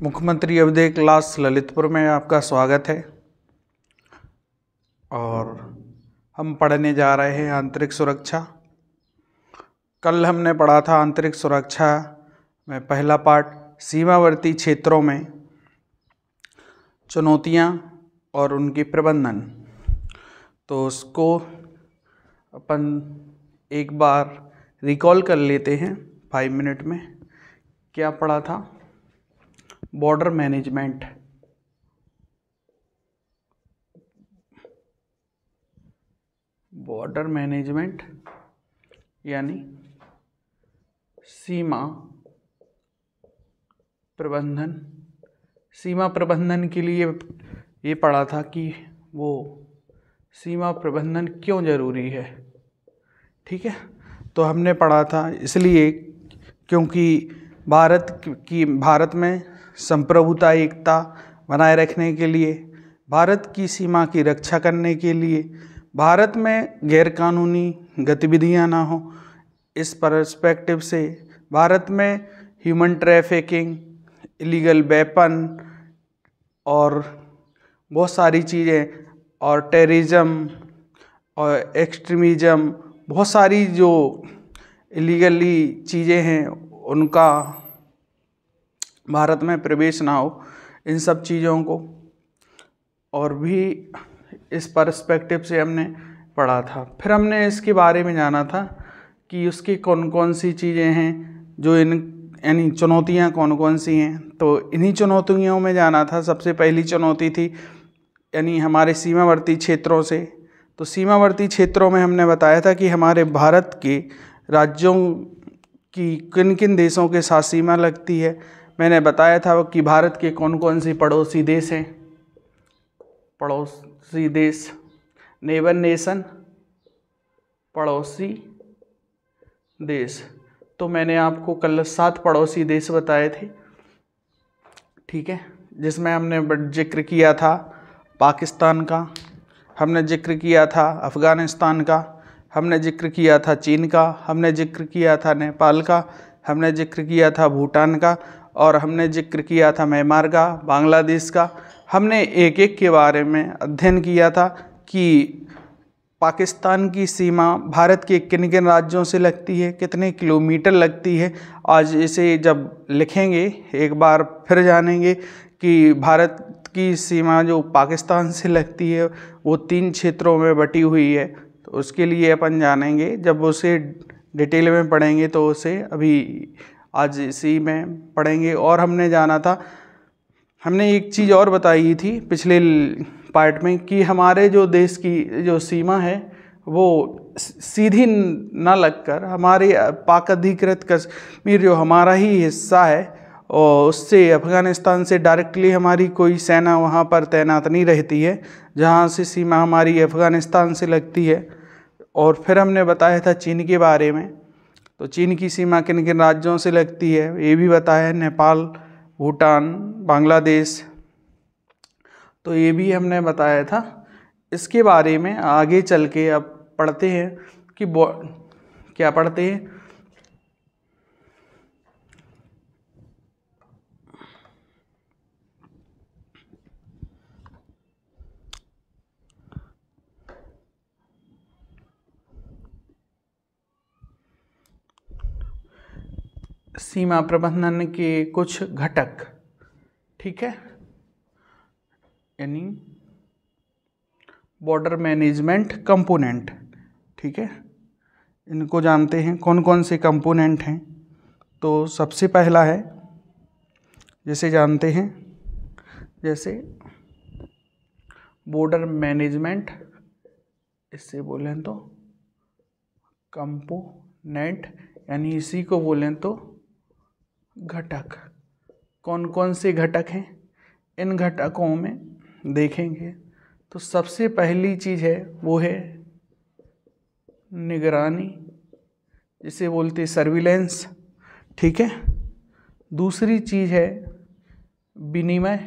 मुख्यमंत्री अभ्युदय क्लास ललितपुर में आपका स्वागत है। और हम पढ़ने जा रहे हैं आंतरिक सुरक्षा। कल हमने पढ़ा था आंतरिक सुरक्षा में पहला पार्ट सीमावर्ती क्षेत्रों में चुनौतियां और उनकी प्रबंधन। तो उसको अपन एक बार रिकॉल कर लेते हैं 5 मिनट में। क्या पढ़ा था? बॉर्डर मैनेजमेंट, बॉर्डर मैनेजमेंट यानी सीमा प्रबंधन। सीमा प्रबंधन के लिए ये पढ़ा था कि वो सीमा प्रबंधन क्यों जरूरी है। ठीक है, तो हमने पढ़ा था इसलिए क्योंकि भारत में संप्रभुता एकता बनाए रखने के लिए, भारत की सीमा की रक्षा करने के लिए, भारत में गैरकानूनी गतिविधियां ना हो, इस पर्सपेक्टिव से भारत में ह्यूमन ट्रैफिकिंग, इलीगल वेपन और बहुत सारी चीज़ें, और टेररिज्म और एक्सट्रीमिज़म, बहुत सारी जो इलीगली चीज़ें हैं उनका भारत में प्रवेश ना हो, इन सब चीज़ों को और भी इस पर्सपेक्टिव से हमने पढ़ा था। फिर हमने इसके बारे में जाना था कि उसकी कौन कौन सी चीज़ें हैं, जो यानी चुनौतियां कौन कौन सी हैं। तो इन्हीं चुनौतियों में जाना था। सबसे पहली चुनौती थी यानी हमारे सीमावर्ती क्षेत्रों से। तो सीमावर्ती क्षेत्रों में हमने बताया था कि हमारे भारत के राज्यों की किन किन देशों के साथ सीमा लगती है। मैंने बताया था कि भारत के कौन कौन से पड़ोसी देश हैं। पड़ोसी देश, नेबर नेशन, पड़ोसी देश। तो मैंने आपको कल 7 पड़ोसी देश बताए थे। ठीक है, जिसमें हमने जिक्र किया था पाकिस्तान का, हमने जिक्र किया था अफ़गानिस्तान का, हमने जिक्र किया था चीन का, हमने जिक्र किया था नेपाल का, हमने जिक्र किया था भूटान का, और हमने जिक्र किया था म्यांमार का, बांग्लादेश का। हमने एक एक के बारे में अध्ययन किया था कि पाकिस्तान की सीमा भारत के किन किन राज्यों से लगती है, कितने किलोमीटर लगती है। आज इसे जब लिखेंगे एक बार फिर जानेंगे कि भारत की सीमा जो पाकिस्तान से लगती है वो 3 क्षेत्रों में बटी हुई है। तो उसके लिए अपन जानेंगे, जब उसे डिटेल में पढ़ेंगे तो उसे अभी आज इसी में पढ़ेंगे। और हमने जाना था, हमने एक चीज़ और बताई थी पिछले पार्ट में कि हमारे जो देश की जो सीमा है वो सीधी ना लगकर हमारे पाक अधिकृत कश्मीर जो हमारा ही हिस्सा है, और उससे अफ़गानिस्तान से डायरेक्टली हमारी कोई सेना वहाँ पर तैनात नहीं रहती है, जहाँ से सीमा हमारी अफ़गानिस्तान से लगती है। और फिर हमने बताया था चीन के बारे में। तो चीन की सीमा किन किन राज्यों से लगती है ये भी बताया, नेपाल, भूटान, बांग्लादेश। तो ये भी हमने बताया था। इसके बारे में आगे चल के अब पढ़ते हैं कि क्या पढ़ते हैं, सीमा प्रबंधन के कुछ घटक। ठीक है, यानी बॉर्डर मैनेजमेंट कंपोनेंट। ठीक है, इनको जानते हैं कौन कौन से कंपोनेंट हैं। तो सबसे पहला है, जैसे जानते हैं, जैसे बॉर्डर मैनेजमेंट, इससे बोलें तो कंपोनेंट, यानी इसी को बोलें तो घटक। कौन कौन से घटक हैं, इन घटकों में देखेंगे। तो सबसे पहली चीज़ है वो है निगरानी, जिसे बोलते सर्विलेंस। ठीक है, दूसरी चीज़ है विनिमय,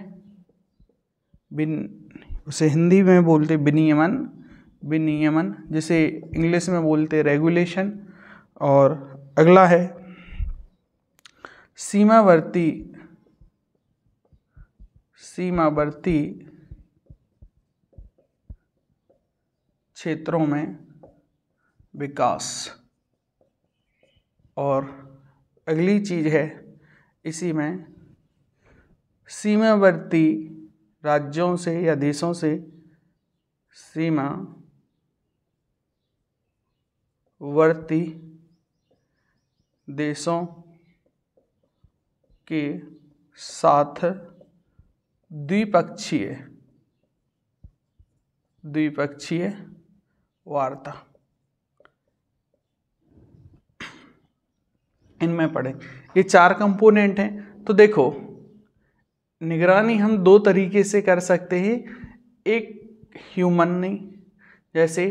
उसे हिंदी में बोलते विनियमन, जिसे इंग्लिश में बोलते रेगुलेशन। और अगला है सीमावर्ती सीमावर्ती क्षेत्रों में विकास। और अगली चीज है इसी में, सीमावर्ती राज्यों से या देशों से सीमावर्ती देशों के साथ द्विपक्षीय वार्ता। इनमें पढ़े, ये 4 कंपोनेंट हैं। तो देखो, निगरानी हम 2 तरीके से कर सकते हैं। एक ह्यूमनली, जैसे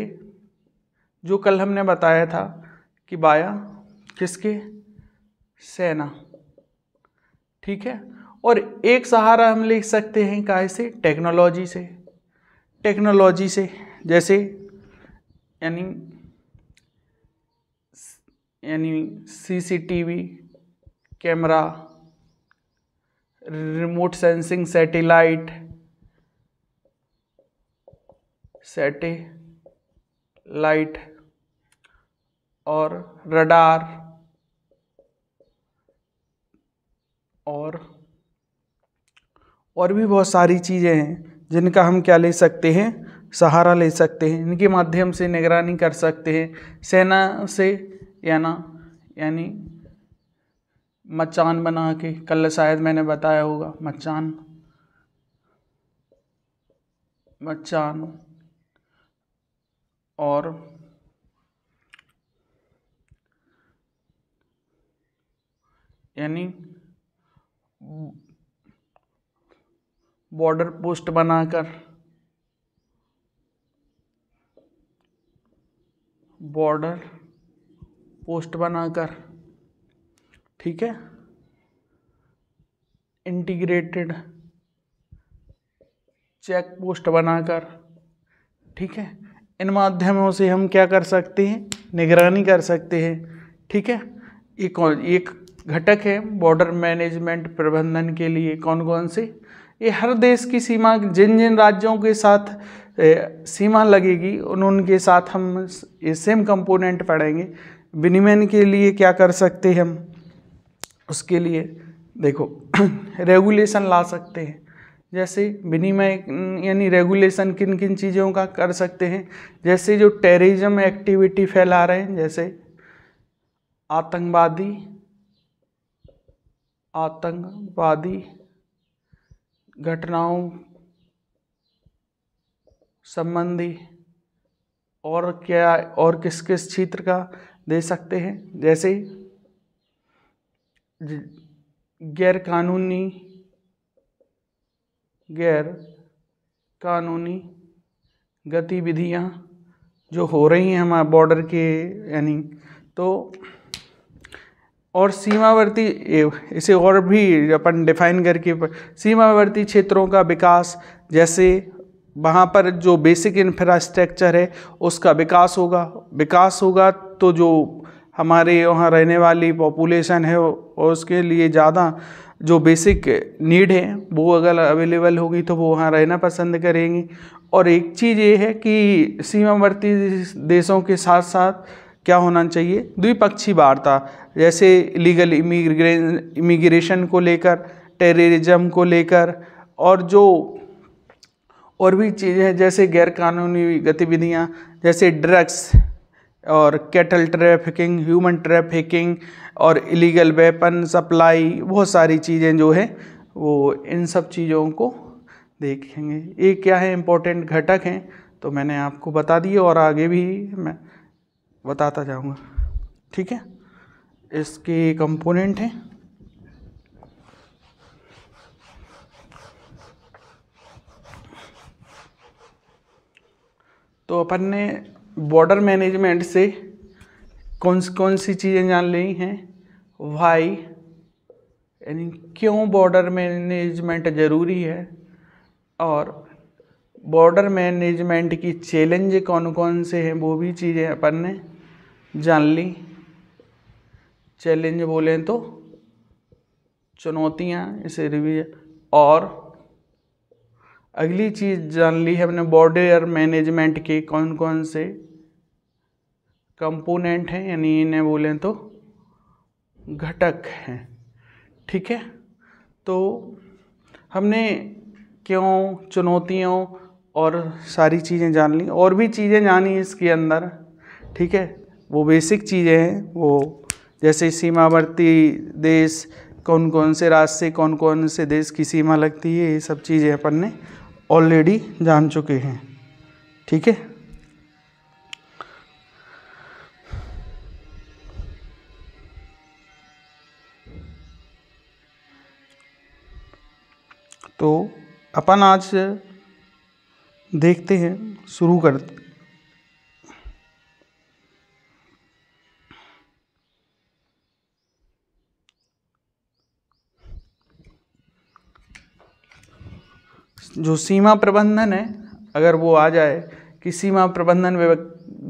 जो कल हमने बताया था कि किसके, सेना, ठीक है। और एक सहारा हम ले सकते हैं काहे से, टेक्नोलॉजी से, जैसे यानी CCTV camera, remote sensing satellite और रडार और भी बहुत सारी चीज़ें हैं जिनका हम क्या ले सकते हैं, सहारा ले सकते हैं। इनके माध्यम से निगरानी कर सकते हैं। सेना से यानी मचान बना के, कल शायद मैंने बताया होगा, मचान और यानी बॉर्डर पोस्ट बनाकर, ठीक है, इंटीग्रेटेड चेक पोस्ट बनाकर, ठीक है। इन माध्यमों से हम क्या कर सकते हैं, निगरानी कर सकते हैं, ठीक है। एक घटक है बॉर्डर मैनेजमेंट प्रबंधन के लिए। कौन कौन से, ये हर देश की सीमा, जिन जिन राज्यों के साथ सीमा लगेगी उनके साथ हम ये सेम कंपोनेंट पढ़ेंगे। विनिमय के लिए क्या कर सकते हैं हम, उसके लिए देखो रेगुलेशन ला सकते हैं। जैसे विनिमय यानी रेगुलेशन किन किन चीज़ों का कर सकते हैं, जैसे जो टेररिज्म एक्टिविटी फैला रहे हैं, जैसे आतंकवादी घटनाओं संबंधी, और क्या, और किस किस क्षेत्र का दे सकते हैं, जैसे गैर कानूनी गतिविधियां जो हो रही हैं हमारे बॉर्डर के, यानी तो, और सीमावर्ती, इसे और भी अपन डिफाइन करके, सीमावर्ती क्षेत्रों का विकास, जैसे वहाँ पर जो बेसिक इंफ्रास्ट्रक्चर है उसका विकास होगा तो जो हमारे वहाँ रहने वाली पॉपुलेशन है और उसके लिए ज़्यादा जो बेसिक नीड है वो अगर अवेलेबल होगी तो वो वहाँ रहना पसंद करेंगे। और एक चीज़ ये है कि सीमावर्ती देशों के साथ साथ क्या होना चाहिए, द्विपक्षीय वार्ता, जैसे इलीगल इमिग्रेशन को लेकर, टेररिज्म को लेकर, और जो और भी चीज़ें जैसे गैर कानूनी गतिविधियां, जैसे ड्रग्स और कैटल ट्रैफिकिंग, ह्यूमन ट्रैफिकिंग और इलीगल वेपन सप्लाई, बहुत सारी चीज़ें जो है वो इन सब चीज़ों को देखेंगे। ये क्या है, इम्पोर्टेंट घटक हैं, तो मैंने आपको बता दिए और आगे भी मैं बताता जाऊंगा, ठीक है। इसके कंपोनेंट हैं, तो अपन ने बॉर्डर मैनेजमेंट से कौन सी चीज़ें जान ली हैं, वाई यानी क्यों बॉर्डर मैनेजमेंट ज़रूरी है, और बॉर्डर मैनेजमेंट की चैलेंज कौन कौन से हैं वो भी चीज़ें अपन ने जान ली। चैलेंज बोलें तो चुनौतियाँ, इसे रिवीजन, और अगली चीज़ जान ली है हमने, बॉर्डर मैनेजमेंट के कौन कौन से कंपोनेंट हैं, यानी इन्हें बोलें तो घटक हैं। ठीक है, तो हमने क्यों, चुनौतियों और सारी चीज़ें जान ली, और भी चीज़ें जानी इसके अंदर। ठीक है, वो बेसिक चीज़ें हैं, वो जैसे सीमावर्ती देश, कौन कौन से राज्य से कौन कौन से देश की सीमा लगती है, ये सब चीज़ें अपन ने ऑलरेडी जान चुके हैं। ठीक है, तो अपन आज देखते हैं, शुरू करते। जो सीमा प्रबंधन है, अगर वो आ जाए कि सीमा प्रबंधन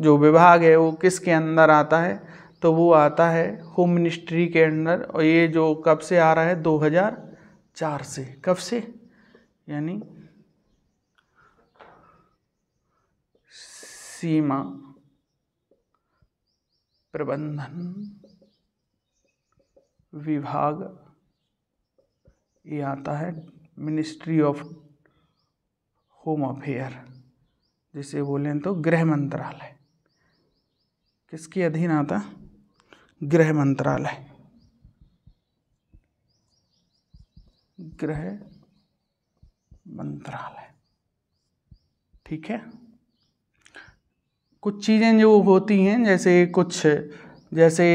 जो विभाग है वो किसके अंदर आता है, तो वो आता है होम मिनिस्ट्री के अंदर। और ये जो कब से आ रहा है, 2004 से। कब से, यानी सीमा प्रबंधन विभाग ये आता है मिनिस्ट्री ऑफ होम अफेयर, जिसे बोलें तो गृह मंत्रालय। किसके अधीन आता, गृह मंत्रालय, गृह मंत्रालय। ठीक है, कुछ चीज़ें जो होती हैं, जैसे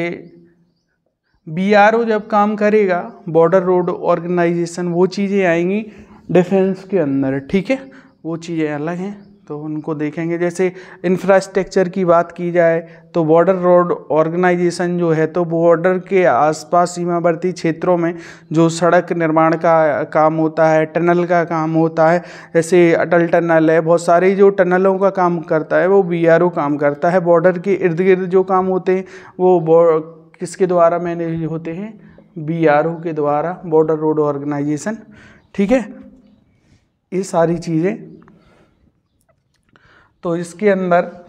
BRO जब काम करेगा, बॉर्डर रोड ऑर्गेनाइजेशन, वो चीज़ें आएंगी डिफेंस के अंदर। ठीक है, वो चीज़ें अलग हैं, तो उनको देखेंगे। जैसे इंफ्रास्ट्रक्चर की बात की जाए तो बॉर्डर रोड ऑर्गेनाइजेशन जो है, तो बॉर्डर के आसपास सीमावर्ती क्षेत्रों में जो सड़क निर्माण का काम होता है, टनल का काम होता है, जैसे अटल टनल है, बहुत सारे जो टनलों का काम करता है वो BRO काम करता है। बॉर्डर के इर्द गिर्द जो काम होते हैं वो किसके द्वारा मैनेज होते हैं, BRO के द्वारा, बॉर्डर रोड ऑर्गेनाइजेशन। ठीक है, ये सारी चीज़ें, तो इसके अंदर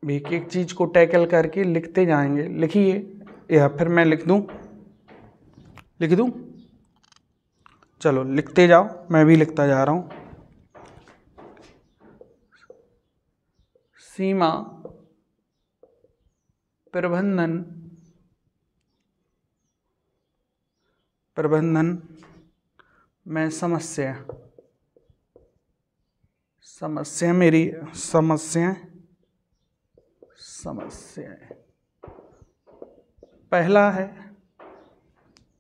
एक एक चीज़ को टैकल करके लिखते जाएंगे। लिखिए, या फिर मैं लिख दूं, चलो लिखते जाओ, मैं भी लिखता जा रहा हूं। सीमा प्रबंधन में समस्याएं पहला है,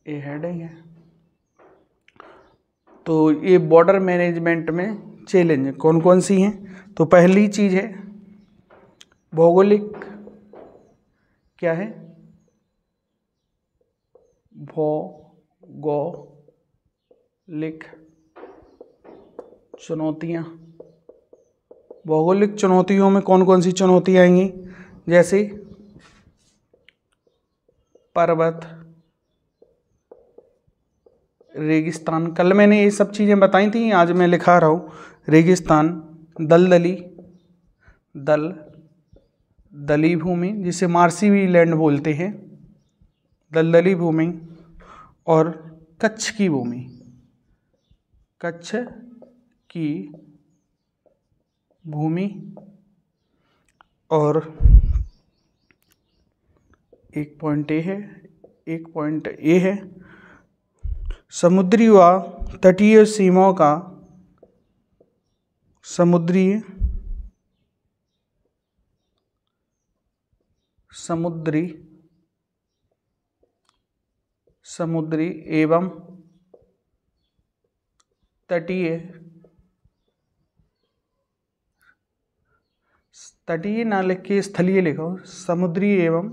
ये हेडिंग है, तो ये बॉर्डर मैनेजमेंट में चैलेंज कौन कौन सी हैं। तो पहली चीज़ है भौगोलिक, क्या है, भौगोलिक चुनौतियाँ। भौगोलिक चुनौतियों में कौन कौन सी चुनौतियाँ आएंगी, जैसे पर्वत, रेगिस्तान, कल मैंने ये सब चीज़ें बताई थी, आज मैं लिखा रहा हूँ। रेगिस्तान, दलदली भूमि, जिसे मार्सी भी लैंड बोलते हैं, दलदली भूमि, और कच्छ की भूमि, और एक पॉइंट ए है समुद्री व तटीय सीमाओं का समुद्री एवं तटीय तटीय ना लिख के स्थलीय लिखो, समुद्री एवं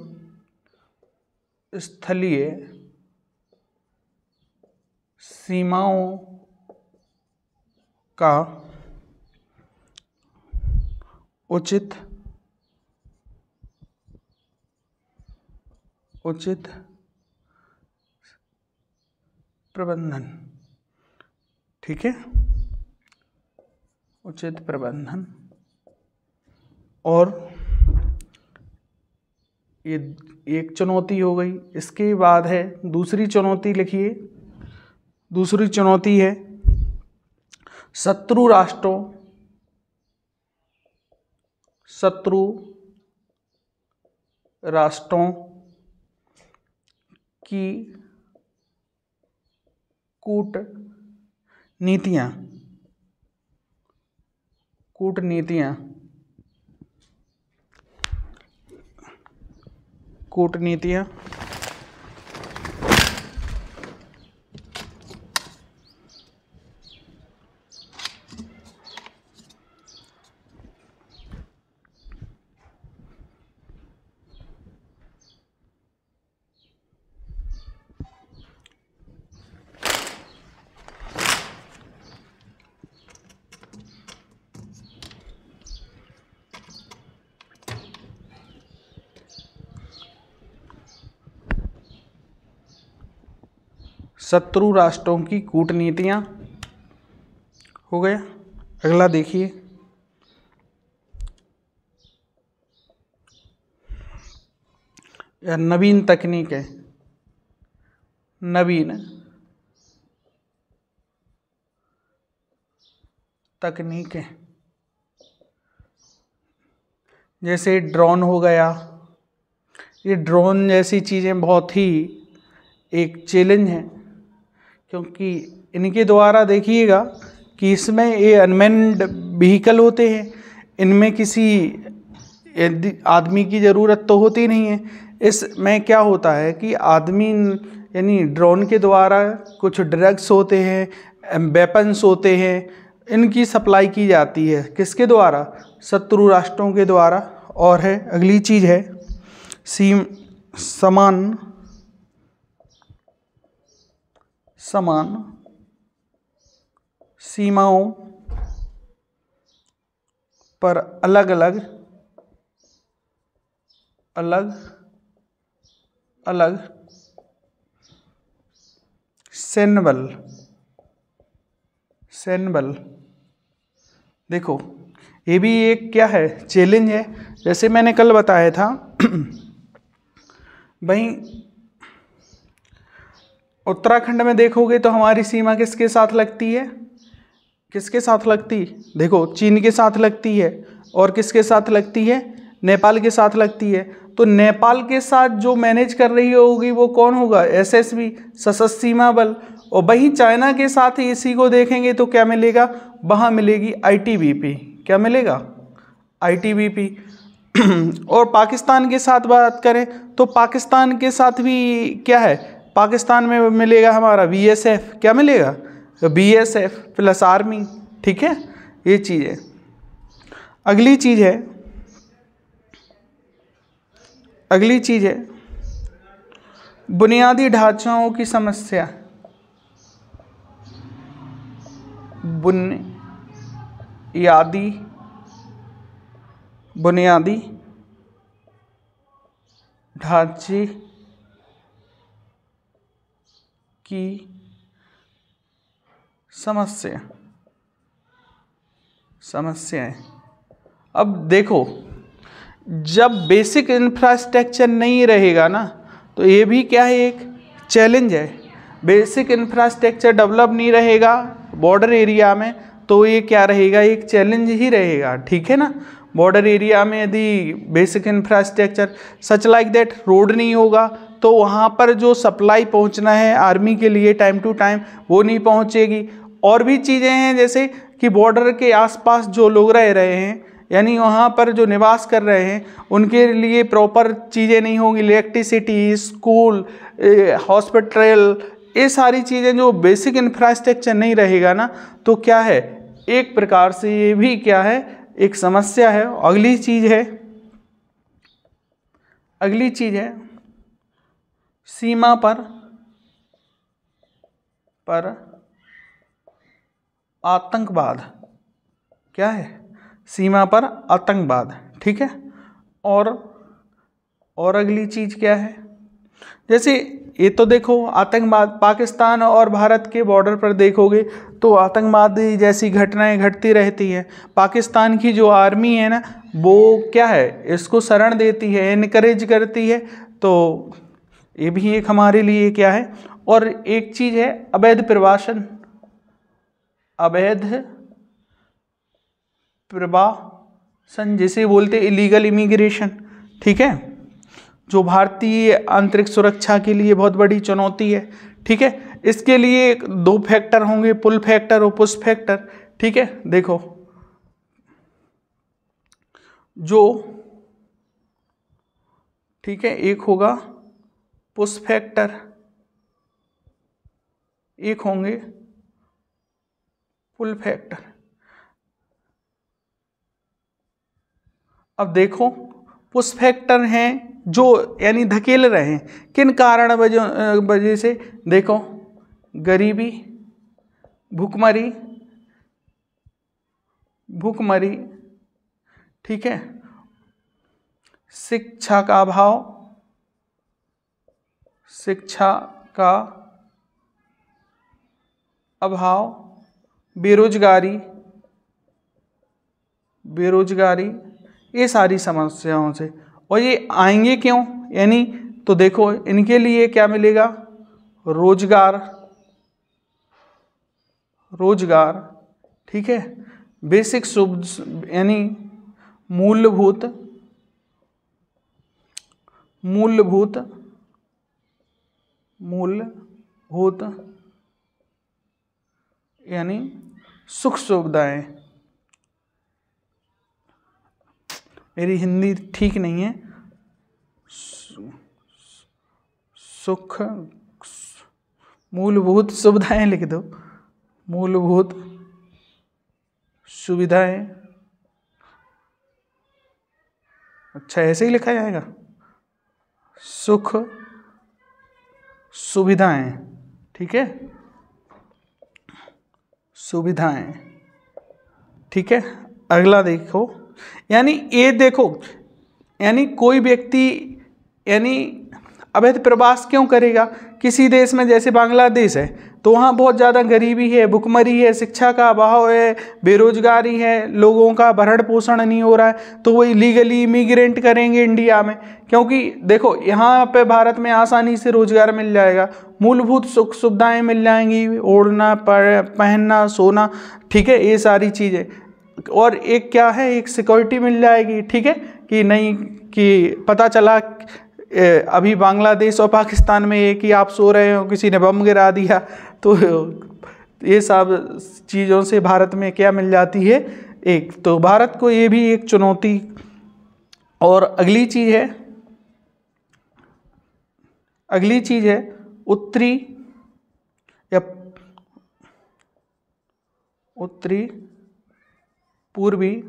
स्थलीय सीमाओं का उचित प्रबंधन। ठीक है, उचित प्रबंधन। और ये एक चुनौती हो गई। इसके बाद है दूसरी चुनौती, लिखिए। दूसरी चुनौती है शत्रु राष्ट्रों की कूटनीतियाँ शत्रु राष्ट्रों की कूटनीतियाँ हो गया। अगला देखिए, या नवीन तकनीकें, जैसे ड्रोन हो गया। ये ड्रोन जैसी चीज़ें बहुत ही एक चैलेंज है, क्योंकि इनके द्वारा देखिएगा कि इसमें ये अनमैन्ड व्हीकल होते हैं, इनमें किसी आदमी की ज़रूरत तो होती नहीं है। इसमें क्या होता है कि आदमी यानी ड्रोन के द्वारा कुछ ड्रग्स होते हैं, वेपन्स होते हैं, इनकी सप्लाई की जाती है। किसके द्वारा? शत्रु राष्ट्रों के द्वारा। और है अगली चीज़ है समान सीमाओं पर अलग अलग सैन्य बल। देखो, ये भी एक क्या है, चैलेंज है। जैसे मैंने कल बताया था भाई, उत्तराखंड में देखोगे तो हमारी सीमा किसके साथ लगती है? देखो, चीन के साथ लगती है। और किसके साथ लगती है? नेपाल के साथ लगती है। तो नेपाल के साथ जो मैनेज कर रही होगी वो कौन होगा? SSB, सशस्त्र सीमा बल। और वहीं चाइना के साथ इसी को देखेंगे तो क्या मिलेगा? वहाँ मिलेगी ITBP। क्या मिलेगा? ITBP। और पाकिस्तान के साथ बात करें तो पाकिस्तान के साथ भी क्या है? पाकिस्तान में मिलेगा हमारा BSF। क्या मिलेगा? BSF plus army. ठीक है, ये चीज़ है। अगली चीज़ है बुनियादी ढांचाओं की समस्या। बुनियादी ढांचे की समस्याएं। अब देखो, जब बेसिक इंफ्रास्ट्रक्चर नहीं रहेगा ना, तो ये भी क्या है, एक चैलेंज है। बेसिक इंफ्रास्ट्रक्चर डेवलप नहीं रहेगा बॉर्डर एरिया में, तो ये क्या रहेगा? एक चैलेंज ही रहेगा। ठीक है ना। बॉर्डर एरिया में यदि basic infrastructure such like that road नहीं होगा, तो वहाँ पर जो सप्लाई पहुँचना है आर्मी के लिए टाइम टू टाइम, वो नहीं पहुँचेगी। और भी चीज़ें हैं, जैसे कि बॉर्डर के आसपास जो लोग रह रहे हैं, यानी वहाँ पर जो निवास कर रहे हैं, उनके लिए प्रॉपर चीज़ें नहीं होंगी। इलेक्ट्रिसिटी, स्कूल, हॉस्पिटल, ये सारी चीज़ें जो बेसिक इंफ्रास्ट्रक्चर नहीं रहेगा ना, तो क्या है, एक प्रकार से ये भी क्या है, एक समस्या है। अगली चीज है सीमा पर आतंकवाद। क्या है? सीमा पर आतंकवाद। ठीक है। और अगली चीज क्या है? जैसे ये तो देखो आतंकवाद पाकिस्तान और भारत के बॉर्डर पर देखोगे तो आतंकवादी जैसी घटनाएं घटती रहती है। पाकिस्तान की जो आर्मी है ना, वो क्या है, इसको शरण देती है, इनकरेज करती है। तो ये भी एक हमारे लिए क्या है। और एक चीज है अवैध प्रवासन, जिसे बोलते इलीगल इमिग्रेशन। ठीक है, जो भारतीय आंतरिक सुरक्षा के लिए बहुत बड़ी चुनौती है। ठीक है, इसके लिए 2 फैक्टर होंगे, पुल फैक्टर और पुश फैक्टर। ठीक है, देखो ठीक है, एक होगा पुश फैक्टर, एक होंगे पुल फैक्टर। अब देखो पुश फैक्टर हैं जो यानी धकेल रहे हैं किन कारण वजह से। देखो गरीबी, भूखमरी, ठीक है, शिक्षा का अभाव, बेरोजगारी, ये सारी समस्याओं से। और ये आएंगे क्यों? यानी तो देखो इनके लिए क्या मिलेगा? रोजगार। ठीक है, बेसिक यानी मूलभूत यानी सुख सुविधाएं। मेरी हिंदी ठीक नहीं है। मूलभूत सुविधाएं लिख दो, मूलभूत सुविधाएं। अच्छा, ऐसे ही लिखा जाएगा, सुख सुविधाएं। ठीक है, सुविधाएं। ठीक है, अगला देखो, यानी ये देखो, यानी कोई व्यक्ति यानी अवैध प्रवास क्यों करेगा? किसी देश में जैसे बांग्लादेश है तो वहाँ बहुत ज़्यादा गरीबी है, भुखमरी है, शिक्षा का अभाव है, बेरोजगारी है, लोगों का भरण पोषण नहीं हो रहा है, तो वो इलीगली इमिग्रेंट करेंगे इंडिया में। क्योंकि देखो यहाँ पे भारत में आसानी से रोजगार मिल जाएगा, मूलभूत सुख सुविधाएं मिल जाएंगी, ओढ़ना पहनना सोना। ठीक है, ये सारी चीज़ें। और एक क्या है, एक सिक्योरिटी मिल जाएगी। ठीक है, कि नहीं कि पता चला अभी बांग्लादेश और पाकिस्तान में एक ही आप सो रहे हो, किसी ने बम गिरा दिया, तो ये सब चीज़ों से भारत में क्या मिल जाती है, एक तो भारत को ये भी एक चुनौती। और अगली चीज़ है उत्तरी पूर्वी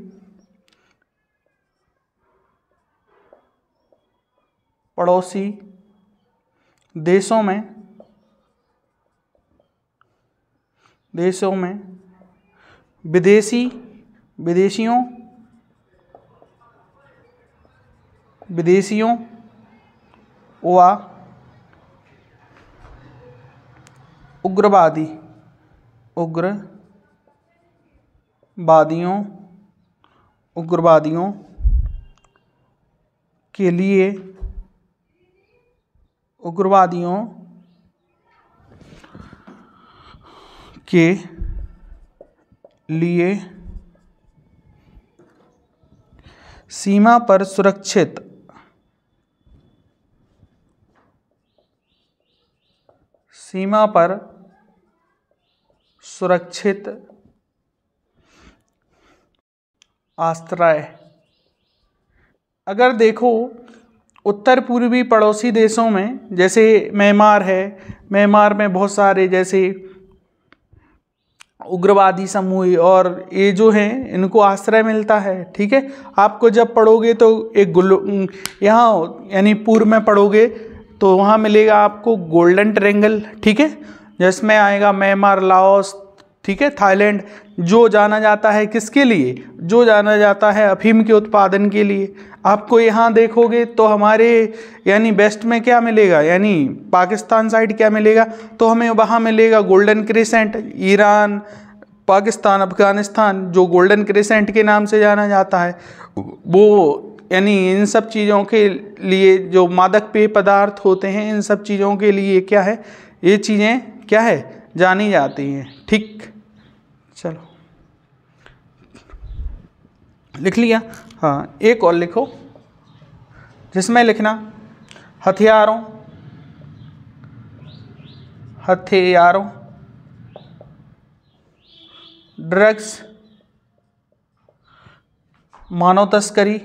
पड़ोसी देशों में विदेशियों व उग्रवादियों के लिए सीमा पर सुरक्षित आश्रय। अगर देखो उत्तर पूर्वी पड़ोसी देशों में जैसे म्यांमार है, म्यांमार में बहुत सारे जैसे उग्रवादी समूह और ये जो हैं इनको आश्रय मिलता है। ठीक है, आपको जब पढ़ोगे तो यहाँ यानी पूर्व में पढ़ोगे तो वहाँ मिलेगा आपको गोल्डन ट्रायंगल। ठीक है, जिसमें आएगा म्यांमार, लाओस, ठीक है, थाईलैंड, जो जाना जाता है किसके लिए, जो जाना जाता है अफीम के उत्पादन के लिए। आपको यहाँ देखोगे तो हमारे यानी वेस्ट में क्या मिलेगा, यानी पाकिस्तान साइड क्या मिलेगा, तो हमें वहाँ मिलेगा golden crescent. Iran, Pakistan, Afghanistan जो गोल्डन क्रिसेंट के नाम से जाना जाता है, वो यानी इन सब चीज़ों के लिए जो मादक पेय पदार्थ होते हैं इन सब चीज़ों के लिए क्या है, ये चीज़ें क्या है, जानी जाती हैं। ठीक, चलो लिख लिया। हाँ, एक और लिखो जिसमें लिखना हथियारों ड्रग्स, मानव तस्करी,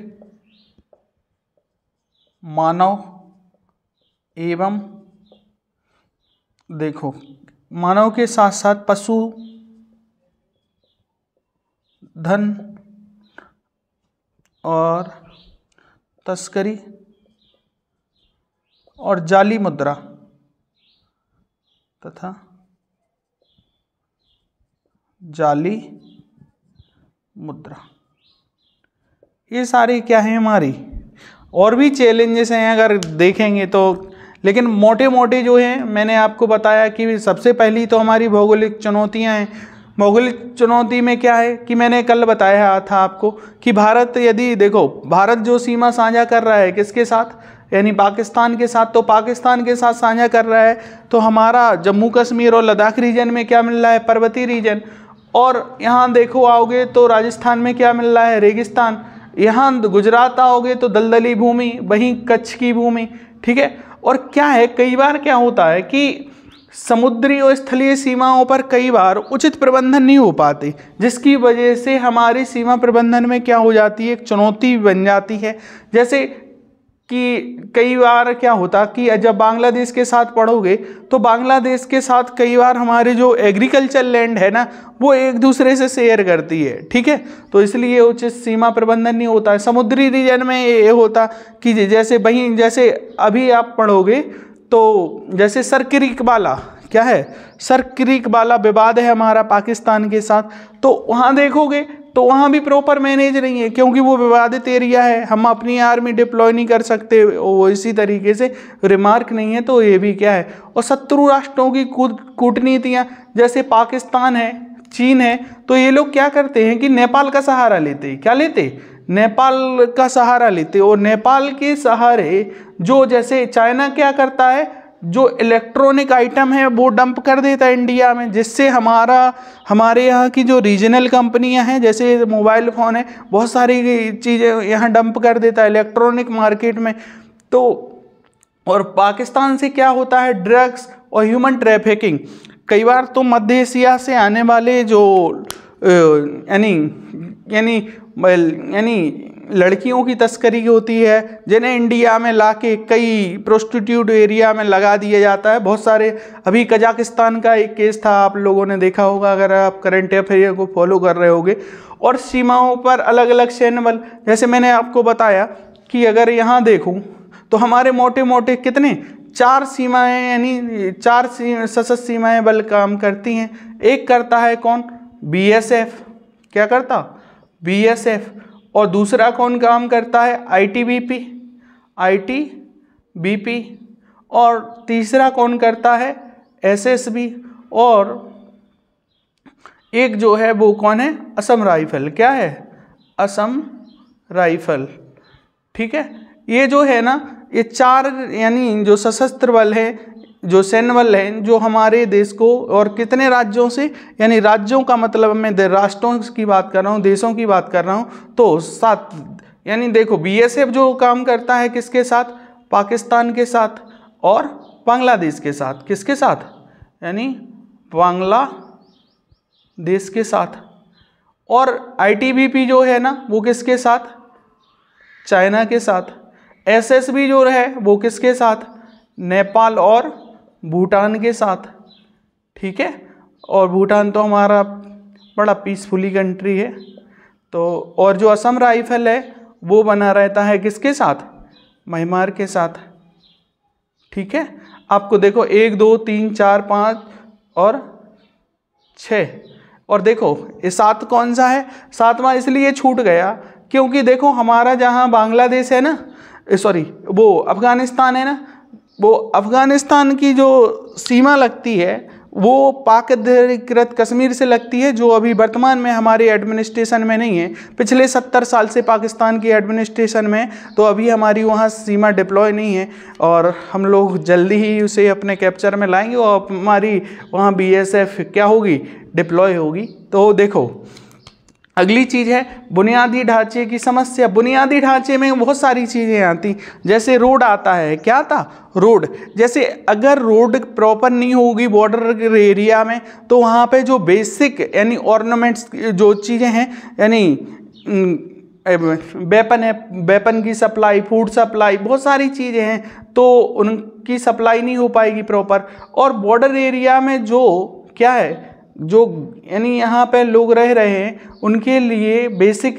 मानव एवं देखो मानव के साथ साथ पशु धन और तस्करी और जाली मुद्रा तथा जाली मुद्रा, ये सारी क्या है हमारी। और भी चैलेंजेस हैं अगर देखेंगे तो, लेकिन मोटे मोटे जो हैं मैंने आपको बताया कि सबसे पहली तो हमारी भौगोलिक चुनौतियां हैं। भौगोलिक चुनौती में क्या है कि मैंने कल बताया था आपको कि भारत, यदि देखो भारत जो सीमा साझा कर रहा है किसके साथ, यानी पाकिस्तान के साथ, तो पाकिस्तान के साथ साझा कर रहा है तो हमारा जम्मू कश्मीर और लद्दाख रीजन में क्या मिल रहा है, पर्वतीय रीजन। और यहाँ देखो आओगे तो राजस्थान में क्या मिल रहा है, रेगिस्तान। यहाँ गुजरात आओगे तो दलदली भूमि, वहीं कच्छ की भूमि। ठीक है, और क्या है कई बार क्या होता है कि समुद्री और स्थलीय सीमाओं पर कई बार उचित प्रबंधन नहीं हो पाते, जिसकी वजह से हमारी सीमा प्रबंधन में क्या हो जाती है, एक चुनौती बन जाती है। जैसे कि कई बार क्या होता कि जब बांग्लादेश के साथ पढ़ोगे तो बांग्लादेश के साथ कई बार हमारे जो एग्रीकल्चर लैंड है ना वो एक दूसरे से शेयर करती है। ठीक है, तो इसलिए उचित सीमा प्रबंधन नहीं होता है। समुद्री रीजन में ये होता कि जैसे वहीं, जैसे अभी आप पढ़ोगे तो जैसे सर क्रीक वाला क्या है, सर क्रीक वाला विवाद है हमारा पाकिस्तान के साथ, तो वहाँ देखोगे तो वहाँ भी प्रॉपर मैनेज नहीं है क्योंकि वो विवादित एरिया है, हम अपनी आर्मी डिप्लॉय नहीं कर सकते, वो इसी तरीके से रिमार्क नहीं है, तो ये भी क्या है। और शत्रु राष्ट्रों की कूटनीतियाँ, जैसे पाकिस्तान है, चीन है, तो ये लोग क्या करते हैं कि नेपाल का सहारा लेते, क्या लेते, नेपाल का सहारा लेते। और नेपाल के सहारे जो, जैसे चाइना क्या करता है, जो इलेक्ट्रॉनिक आइटम है वो डंप कर देता है इंडिया में, जिससे हमारे यहाँ की जो रीजनल कंपनियां हैं, जैसे मोबाइल फ़ोन है, बहुत सारी चीज़ें यहाँ डंप कर देता है इलेक्ट्रॉनिक मार्केट में। तो और पाकिस्तान से क्या होता है, ड्रग्स और ह्यूमन ट्रैफिकिंग। कई बार तो मध्य एशिया से आने वाले जो यानी लड़कियों की तस्करी होती है, जिन्हें इंडिया में लाके कई प्रोस्टिट्यूट एरिया में लगा दिया जाता है। बहुत सारे, अभी कजाकिस्तान का एक केस था, आप लोगों ने देखा होगा अगर आप करंट अफेयर को फॉलो कर रहे होगे। और सीमाओं पर अलग अलग सैन्य बल, जैसे मैंने आपको बताया कि अगर यहाँ देखूँ तो हमारे मोटे मोटे कितने, 4 सीमाएँ, यानी 4 सशस्त्र सीमाएँ बल काम करती हैं। एक करता है कौन, BSF, क्या करता, BSF। और दूसरा कौन काम करता है, ITBP। और तीसरा कौन करता है, SSB। और एक जो है वो कौन है, असम राइफल, क्या है, असम राइफल। ठीक है, ये जो है ना, ये 4 यानी जो सशस्त्र बल है, जो सैन्य बल हैं, जो हमारे देश को, और कितने राज्यों से, यानी राज्यों का मतलब मैं राष्ट्रों की बात कर रहा हूँ, देशों की बात कर रहा हूँ, तो 7, यानी देखो BSF जो काम करता है किसके साथ, पाकिस्तान के साथ और बांग्लादेश के साथ, किसके साथ, यानी बांग्लादेश के साथ। और ITBP जो है ना वो किसके साथ, चाइना के साथ। SSB जो है वो किसके साथ, नेपाल और भूटान के साथ। ठीक है, और भूटान तो हमारा बड़ा पीसफुली कंट्री है। तो और जो असम राइफल है वो बना रहता है किसके साथ, म्यांमार के साथ। ठीक है, आपको देखो 1 2 3 4 5 और 6, और देखो ये 7 कौन सा है, 7वां इसलिए छूट गया क्योंकि देखो हमारा जहाँ बांग्लादेश है ना, सॉरी वो अफगानिस्तान है ना, वो अफगानिस्तान की जो सीमा लगती है वो पाक अधिकृत कश्मीर से लगती है, जो अभी वर्तमान में हमारे एडमिनिस्ट्रेशन में नहीं है। पिछले 70 साल से पाकिस्तान की एडमिनिस्ट्रेशन में, तो अभी हमारी वहाँ सीमा डिप्लॉय नहीं है और हम लोग जल्दी ही उसे अपने कैप्चर में लाएंगे और हमारी वहाँ BSF क्या होगी, डिप्लॉय होगी। तो देखो अगली चीज़ है बुनियादी ढांचे की समस्या। बुनियादी ढांचे में बहुत सारी चीज़ें आती, जैसे रोड आता है, क्या आता, रोड। जैसे अगर रोड प्रॉपर नहीं होगी बॉर्डर एरिया में, तो वहाँ पे जो बेसिक यानी ऑर्नामेंट्स जो चीज़ें हैं, यानी वेपन है, वेपन की सप्लाई, फूड सप्लाई, बहुत सारी चीज़ें हैं, तो उनकी सप्लाई नहीं हो पाएगी प्रॉपर। और बॉर्डर एरिया में जो क्या है, जो यानी यहाँ पे लोग रह रहे हैं उनके लिए बेसिक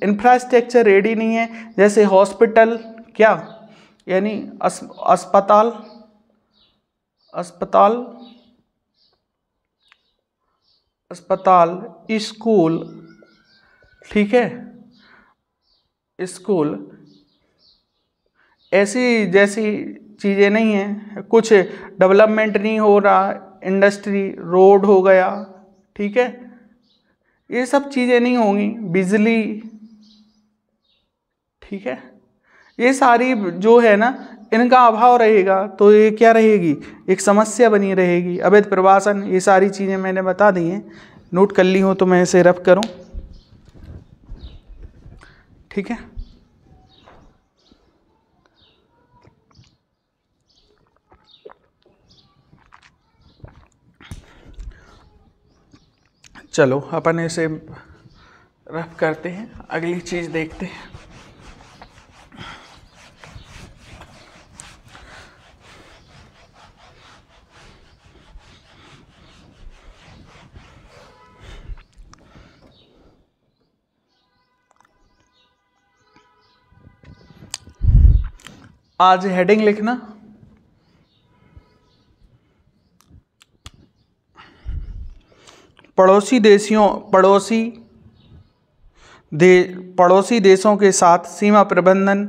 इंफ्रास्ट्रक्चर रेडी नहीं है, जैसे हॉस्पिटल, क्या यानी अस्पताल, स्कूल, ठीक है, स्कूल, ऐसी जैसी चीज़ें नहीं हैं, कुछ डेवलपमेंट नहीं हो रहा, इंडस्ट्री, रोड हो गया, ठीक है, ये सब चीज़ें नहीं होंगी, बिजली, ठीक है, ये सारी जो है ना इनका अभाव रहेगा, तो ये क्या रहेगी, एक समस्या बनी रहेगी। अवैध प्रवासन, ये सारी चीज़ें मैंने बता दी हैं, नोट कर ली हो तो मैं इसे रफ करूं, ठीक है। चलो अपन इसे रफ करते हैं, अगली चीज़ देखते हैं। आज हेडिंग लिखना, पड़ोसी देशों के साथ सीमा प्रबंधन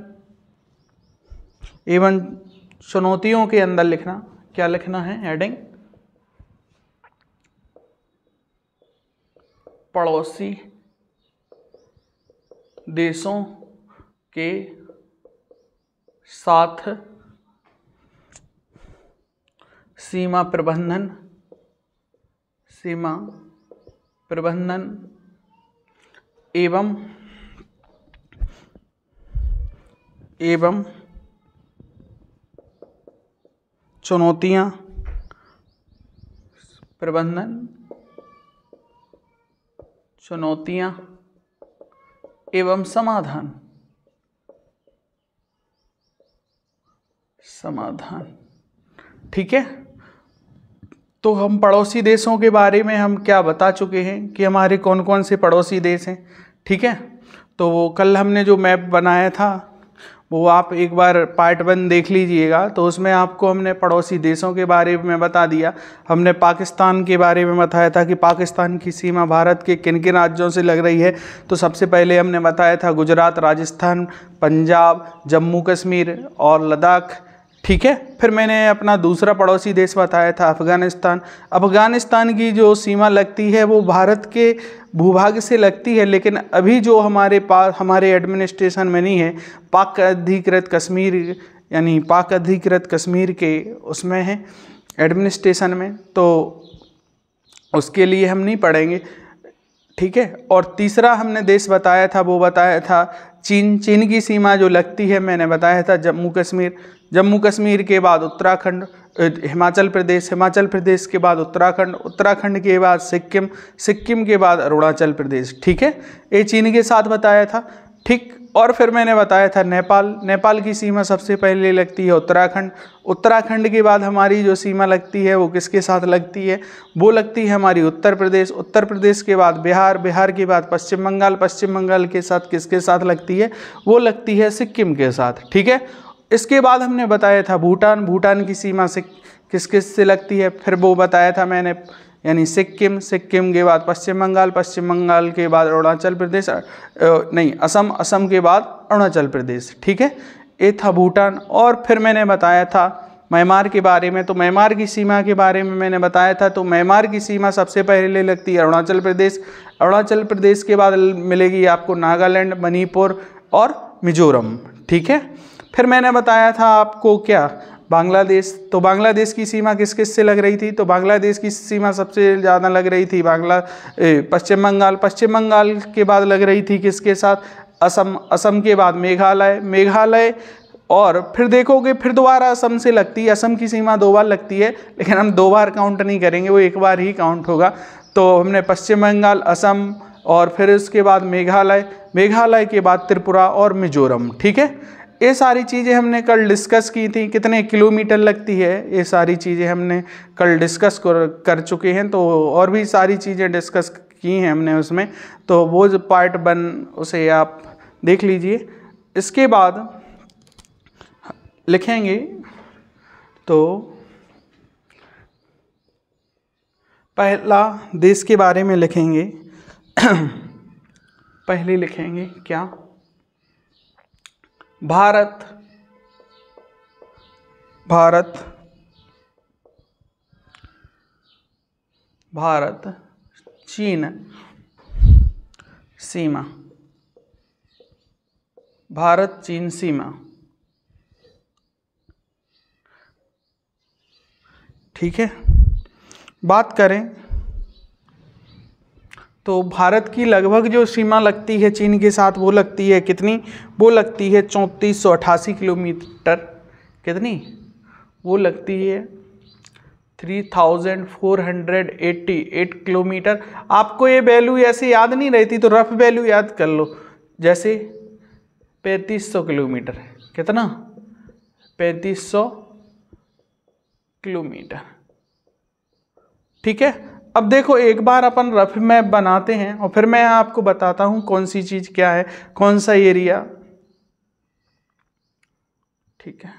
एवं चुनौतियों के अंदर लिखना। क्या लिखना है हेडिंग, पड़ोसी देशों के साथ सीमा प्रबंधन एवं चुनौतियां, प्रबंधन, चुनौतियां एवं समाधान, ठीक है। तो हम पड़ोसी देशों के बारे में हम क्या बता चुके हैं कि हमारे कौन कौन से पड़ोसी देश हैं, ठीक है। तो वो कल हमने जो मैप बनाया था वो आप एक बार पार्ट 1 देख लीजिएगा, तो उसमें आपको हमने पड़ोसी देशों के बारे में बता दिया। हमने पाकिस्तान के बारे में बताया था कि पाकिस्तान की सीमा भारत के किन किन राज्यों से लग रही है। तो सबसे पहले हमने बताया था गुजरात, राजस्थान, पंजाब, जम्मू कश्मीर और लद्दाख, ठीक है। फिर मैंने अपना दूसरा पड़ोसी देश बताया था अफ़गानिस्तान। अफ़गानिस्तान की जो सीमा लगती है वो भारत के भूभाग से लगती है, लेकिन अभी जो हमारे पास हमारे एडमिनिस्ट्रेशन में नहीं है, पाक अधिकृत कश्मीर यानी पाक अधिकृत कश्मीर के उसमें है एडमिनिस्ट्रेशन में, तो उसके लिए हम नहीं पढ़ेंगे, ठीक है। और तीसरा हमने देश बताया था, वो बताया था चीन की सीमा जो लगती है मैंने बताया था जम्मू कश्मीर के बाद उत्तराखंड, हिमाचल प्रदेश के बाद उत्तराखंड के बाद सिक्किम के बाद अरुणाचल प्रदेश, ठीक है। ये चीन के साथ बताया था, ठीक। और फिर मैंने बताया था नेपाल, नेपाल की सीमा सबसे पहले लगती है उत्तराखंड, उत्तराखंड के बाद हमारी जो सीमा लगती है वो किसके साथ लगती है, वो लगती है हमारी उत्तर प्रदेश, उत्तर प्रदेश के बाद बिहार, बिहार के बाद पश्चिम बंगाल, पश्चिम बंगाल के साथ किसके साथ लगती है, वो लगती है सिक्किम के साथ। ठीक है, इसके बाद हमने बताया था भूटान, भूटान की सीमा से किस किस से लगती है, फिर वो बताया था मैंने, यानी सिक्किम, सिक्किम के बाद पश्चिम बंगाल, पश्चिम बंगाल के बाद अरुणाचल प्रदेश, नहीं असम, असम के बाद अरुणाचल प्रदेश। ठीक है, ये था भूटान। और फिर मैंने बताया था म्यांमार के बारे में, तो म्यांमार की सीमा के बारे में मैंने बताया था, तो म्यांमार की सीमा सबसे पहले लगती है अरुणाचल प्रदेश, अरुणाचल प्रदेश के बाद मिलेगी आपको नागालैंड, मणिपुर और मिजोरम। ठीक है, फिर मैंने बताया था आपको क्या, बांग्लादेश, तो बांग्लादेश की सीमा किस किस से लग रही थी, तो बांग्लादेश की सीमा सबसे ज़्यादा लग रही थी पश्चिम बंगाल, पश्चिम बंगाल के बाद लग रही थी किसके साथ, असम, असम के बाद मेघालय, मेघालय, और फिर देखोगे फिर दोबारा असम से लगती है, असम की सीमा 2 बार लगती है, लेकिन हम 2 बार काउंट नहीं करेंगे, वो 1 बार ही काउंट होगा। तो हमने पश्चिम बंगाल, असम और फिर उसके बाद मेघालय, मेघालय के बाद त्रिपुरा और मिजोरम। ठीक है, ये सारी चीज़ें हमने कल डिस्कस की थी, कितने किलोमीटर लगती है, ये सारी चीज़ें हमने कल डिस्कस कर चुके हैं। तो और भी सारी चीज़ें डिस्कस की हैं हमने उसमें, तो वो जो पार्ट 1 उसे आप देख लीजिए। इसके बाद लिखेंगे तो पहला देश के बारे में लिखेंगे पहले लिखेंगे क्या, भारत, भारत, भारत चीन सीमा, भारत चीन सीमा। ठीक है, बात करें तो भारत की लगभग जो सीमा लगती है चीन के साथ वो लगती है कितनी, वो लगती है 3488 किलोमीटर, कितनी, वो लगती है 3488 किलोमीटर। आपको ये वैल्यू ऐसे याद नहीं रहती तो रफ वैल्यू याद कर लो, जैसे 3500 किलोमीटर, कितना, 3500 किलोमीटर। ठीक है, अब देखो एक बार अपन रफ मैप बनाते हैं और फिर मैं आपको बताता हूं कौन सी चीज क्या है, कौन सा एरिया। ठीक है,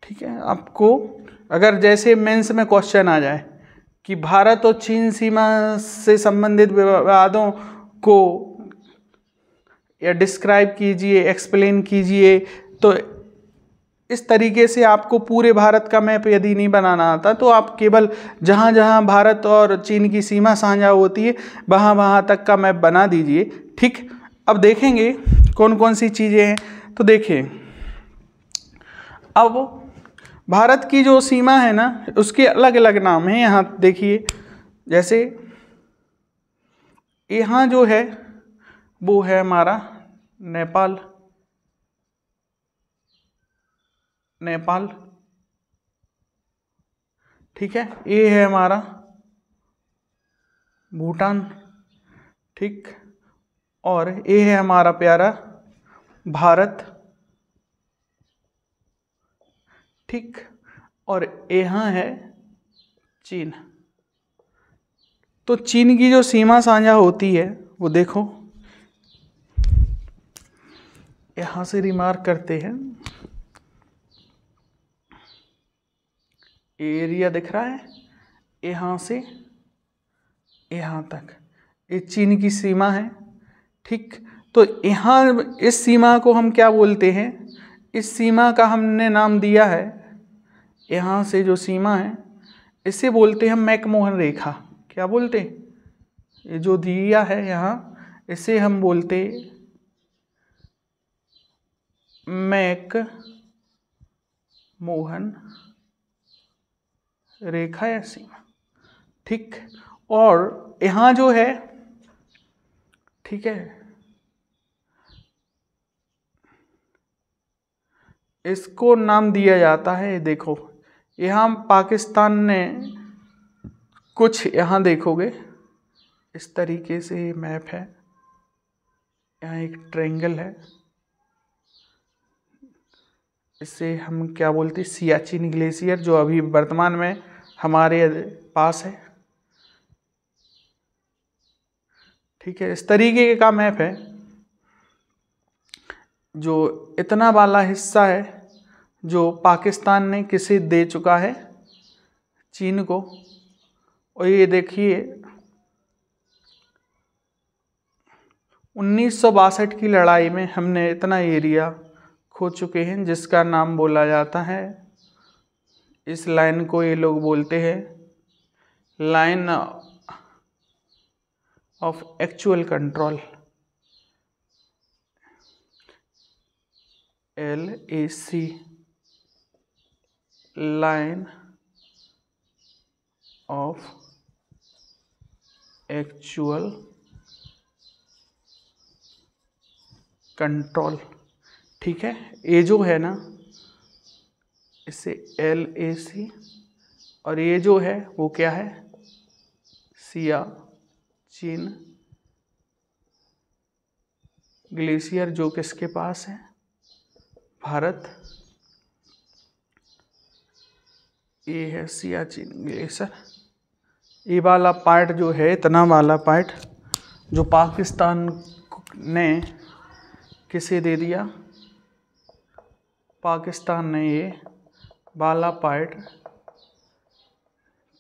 ठीक है, आपको अगर जैसे मेंस में क्वेश्चन आ जाए कि भारत और चीन सीमा से संबंधित विवादों को या डिस्क्राइब कीजिए, एक्सप्लेन कीजिए, तो इस तरीके से आपको पूरे भारत का मैप यदि नहीं बनाना आता तो आप केवल जहाँ जहाँ भारत और चीन की सीमा साझा होती है वहाँ वहाँ तक का मैप बना दीजिए। ठीक, अब देखेंगे कौन कौन सी चीज़ें हैं, तो देखिए अब भारत की जो सीमा है ना उसके अलग अलग नाम हैं, यहाँ देखिए, जैसे यहाँ जो है वो है हमारा नेपाल, नेपाल, ठीक है, ये है हमारा भूटान, ठीक, और ये है हमारा प्यारा भारत, ठीक, और यहाँ है चीन। तो चीन की जो सीमा साझा होती है वो देखो यहाँ से रिमार्क करते हैं, एरिया दिख रहा है यहाँ से यहाँ तक, ये चीन की सीमा है। ठीक, तो यहाँ इस सीमा को हम क्या बोलते हैं, इस सीमा का हमने नाम दिया है, यहाँ से जो सीमा है इसे बोलते हैं मैकमोहन रेखा। क्या बोलते हैं, ये जो दिया है यहाँ इसे हम बोलते मैक मोहन रेखा या सीमा, ठीक। और यहाँ जो है, ठीक है, इसको नाम दिया जाता है, देखो यहाँ पाकिस्तान ने कुछ, यहाँ देखोगे इस तरीके से मैप है, यहाँ एक ट्रायंगल है, इसे हम क्या बोलते हैं, सियाचिन ग्लेशियर, जो अभी वर्तमान में हमारे पास है, ठीक है। इस तरीके का मैप है, जो इतना वाला हिस्सा है जो पाकिस्तान ने किसे दे चुका है, चीन को। और ये देखिए 1962 की लड़ाई में हमने इतना एरिया खो चुके हैं, जिसका नाम बोला जाता है, इस लाइन को ये लोग बोलते हैं line of actual control, LAC, line of actual control, ठीक है। ये जो है ना, इसे LAC, और ये जो है वो क्या है, सियाचिन ग्लेशियर, जो किसके पास है, भारत। ये है सियाचिन ग्लेशियर। ये वाला पार्ट जो है, इतना वाला पार्ट जो पाकिस्तान ने किसे दे दिया, पाकिस्तान ने ये वाला पार्ट,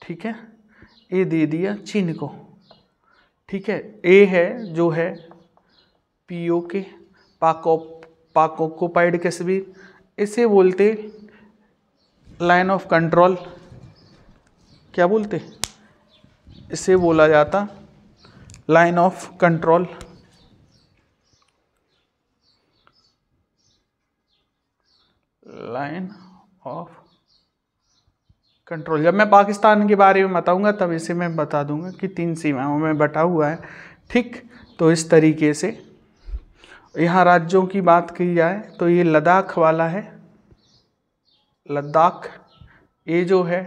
ठीक है, ये दे दिया चीन को, ठीक है। ये है जो है POK, पाक ऑक्युपाइड कश्मीर, इसे बोलते लाइन ऑफ कंट्रोल, क्या बोलते, इसे बोला जाता line of control, line of control. जब मैं पाकिस्तान के बारे में बताऊंगा तब इसे मैं बता दूंगा कि 3 सीमाओं में बटा हुआ है, ठीक। तो इस तरीके से यहाँ राज्यों की बात की जाए तो ये लद्दाख वाला है, लद्दाख। ये जो है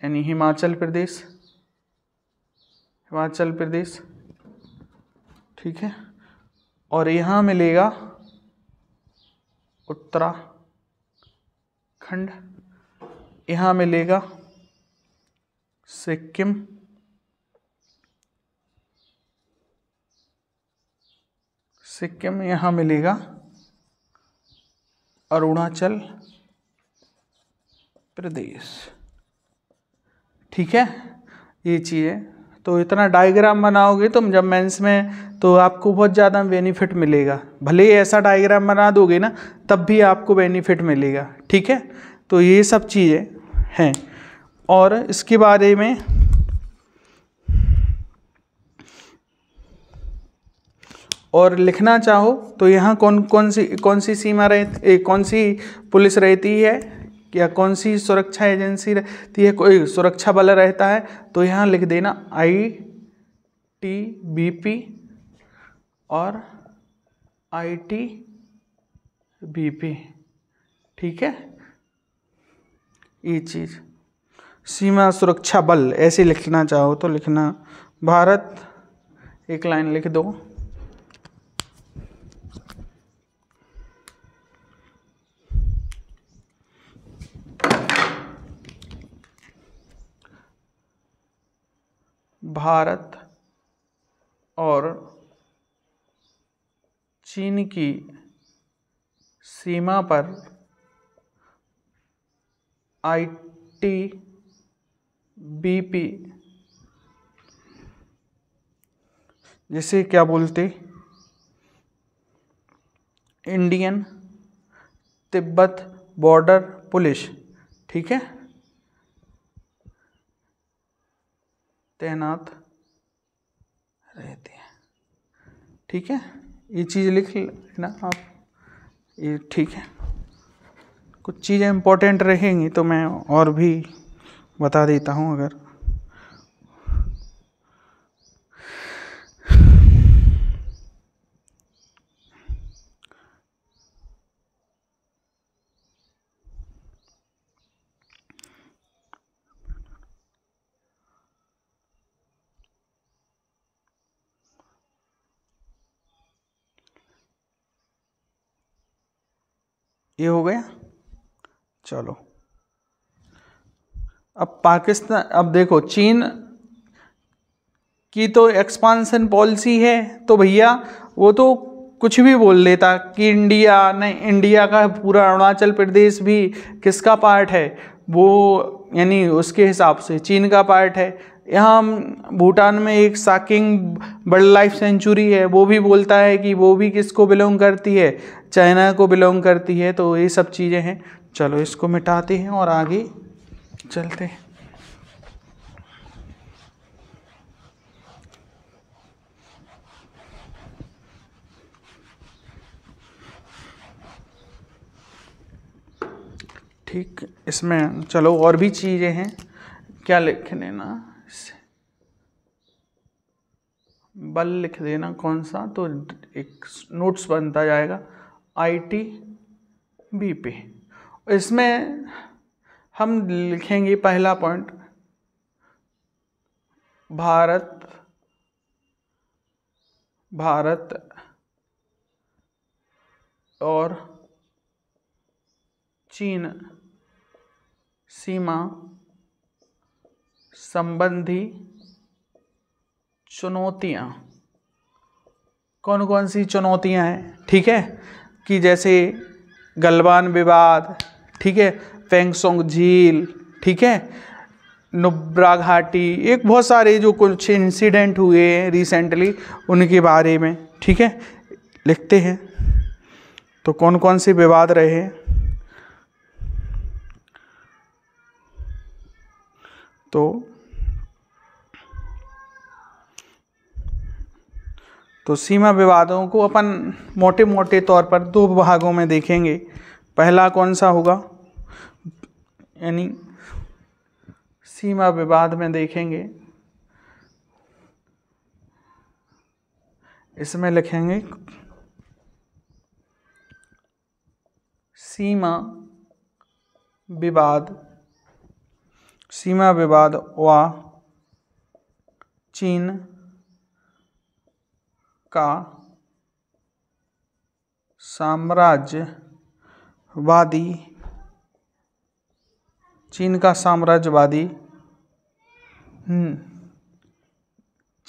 यानी हिमाचल प्रदेश, हिमाचल प्रदेश, ठीक है। और यहाँ मिलेगा उत्तराखंड, यहाँ मिलेगा सिक्किम, सिक्किम, यहाँ मिलेगा अरुणाचल प्रदेश, ठीक है। ये चीज़ें, तो इतना डायग्राम बनाओगे तुम जब मेंस में, तो आपको बहुत ज़्यादा बेनिफिट मिलेगा। भले ही ऐसा डायग्राम बना दोगे ना, तब भी आपको बेनिफिट मिलेगा, ठीक है। तो ये सब चीज़ें हैं। और इसके बारे में और लिखना चाहो तो यहाँ कौन सी सीमा रहती, कौन सी पुलिस रहती है, या कौन सी सुरक्षा एजेंसी रहती है, कोई सुरक्षा बल रहता है, तो यहाँ लिख देना ITBP और ITBP, ठीक है। ये चीज़ सीमा सुरक्षा बल ऐसे लिखना चाहो तो लिखना, भारत एक लाइन लिख दो, भारत और चीन की सीमा पर ITBP, जिसे क्या बोलते, इंडियन तिब्बत बॉर्डर पुलिस, ठीक है, तैनात रहते हैं, ठीक है। ये चीज़ लिख लेना आप, ये ठीक है। कुछ चीज़ें इंपॉर्टेंट रहेंगी तो मैं और भी बता देता हूँ अगर ये हो गया। चलो अब पाकिस्तान, अब देखो चीन की तो एक्सपांशन पॉलिसी है, तो भैया वो तो कुछ भी बोल देता कि इंडिया नहीं, इंडिया का पूरा अरुणाचल प्रदेश भी किसका पार्ट है, वो यानी उसके हिसाब से चीन का पार्ट है। यहाँ भूटान में एक साकिंग वाइल्ड लाइफ सेंचुरी है, वो भी बोलता है कि वो भी किसको बिलोंग करती है, चाइना को बिलोंग करती है। तो ये सब चीज़ें हैं। चलो इसको मिटाते हैं और आगे चलते हैं। ठीक, इसमें चलो और भी चीज़ें हैं, क्या लिख देना, बल लिख देना कौन सा, तो एक नोट्स बनता जाएगा ITB पे। इसमें हम लिखेंगे पहला पॉइंट, भारत और चीन सीमा संबंधी चुनौतियाँ। कौन कौन सी चुनौतियाँ हैं, ठीक है, कि जैसे गलवान विवाद, ठीक है, पेंगसोंग झील, ठीक है, नुब्रा घाटी, एक बहुत सारे जो कुछ इंसिडेंट हुए हैं रिसेंटली उनके बारे में, ठीक है, लिखते हैं। तो कौन कौन से विवाद रहे, तो सीमा विवादों को अपन मोटे मोटे तौर पर दो भागों में देखेंगे। पहला कौन सा होगा, यानी सीमा विवाद में देखेंगे, इसमें लिखेंगे सीमा विवाद व चीन का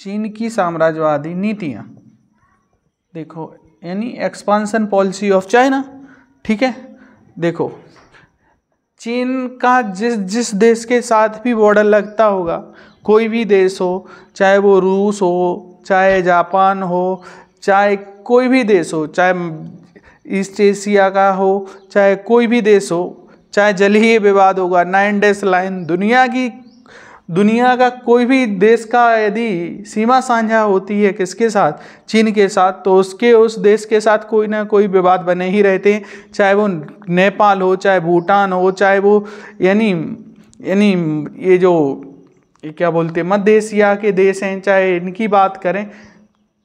चीन की साम्राज्यवादी नीतियाँ। देखो यानी एक्सपांशन पॉलिसी ऑफ चाइना, ठीक है। देखो चीन का जिस देश के साथ भी बॉर्डर लगता होगा, कोई भी देश हो, चाहे वो रूस हो, चाहे जापान हो, चाहे कोई भी देश हो, चाहे ईस्ट एशिया का हो, चाहे कोई भी देश हो, चाहे जलीय विवाद होगा, 9 डेज लाइन, दुनिया का कोई भी देश का यदि सीमा साझा होती है किसके साथ, चीन के साथ, तो उस देश के साथ कोई ना कोई विवाद बने ही रहते हैं। चाहे वो नेपाल हो, चाहे भूटान हो, चाहे वो यानी ये जो क्या बोलते हैं मध्य एशिया के देश हैं, चाहे इनकी बात करें,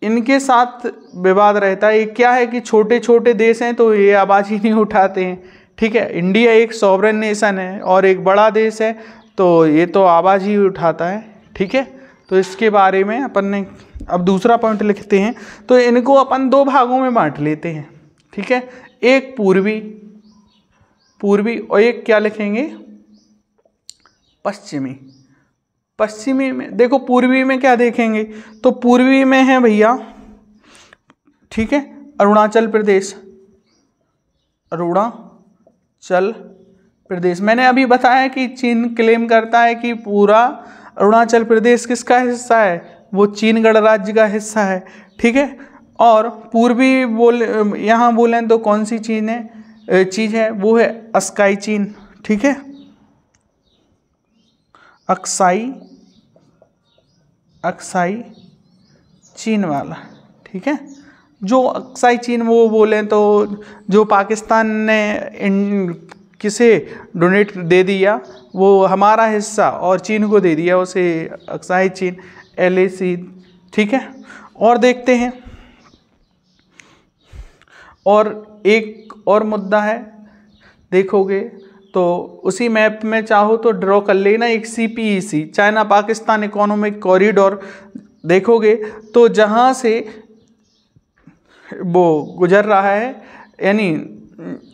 इनके साथ विवाद रहता है। ये क्या है कि छोटे छोटे देश हैं तो ये आवाज़ ही नहीं उठाते हैं, ठीक है। इंडिया एक सॉवरेन नेशन है और एक बड़ा देश है, तो ये तो आवाज़ ही उठाता है, ठीक है। तो इसके बारे में अपन ने अब दूसरा पॉइंट लिखते हैं। तो इनको अपन दो भागों में बांट लेते हैं, ठीक है। एक पूर्वी और एक क्या लिखेंगे, पश्चिमी में। देखो पूर्वी में क्या देखेंगे, तो पूर्वी में है भैया, ठीक है, अरुणाचल प्रदेश। मैंने अभी बताया कि चीन क्लेम करता है कि पूरा अरुणाचल प्रदेश किसका हिस्सा है, वो चीन गणराज्य का हिस्सा है, ठीक है। और पूर्वी यहाँ बोलें तो कौन सी चीज़ है, वो है अक्साई चीन, ठीक है, अक्साई चीन वाला, ठीक है। जो अक्साई चीन वो बोलें तो जो पाकिस्तान ने किसे डोनेट दे दिया, वो हमारा हिस्सा, और चीन को दे दिया उसे, अक्साई चीन, LAC। ठीक है, और देखते हैं, और एक और मुद्दा है, देखोगे तो उसी मैप में चाहो तो ड्रॉ कर लेना एक CPEC, China Pakistan economic corridor. देखोगे तो जहाँ से वो गुजर रहा है, यानी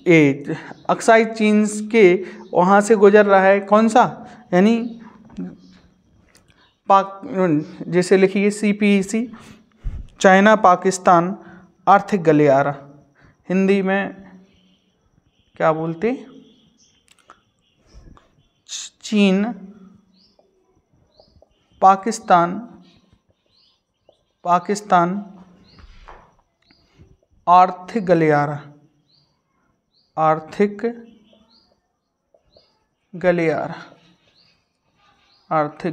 ये अक्साई चीन के वहाँ से गुजर रहा है, कौन सा, यानी जैसे लिखिए CPEC, चाइना पाकिस्तान आर्थिक गलियारा, हिंदी में क्या बोलते, चीन पाकिस्तान आर्थिक गलियारा, आर्थिक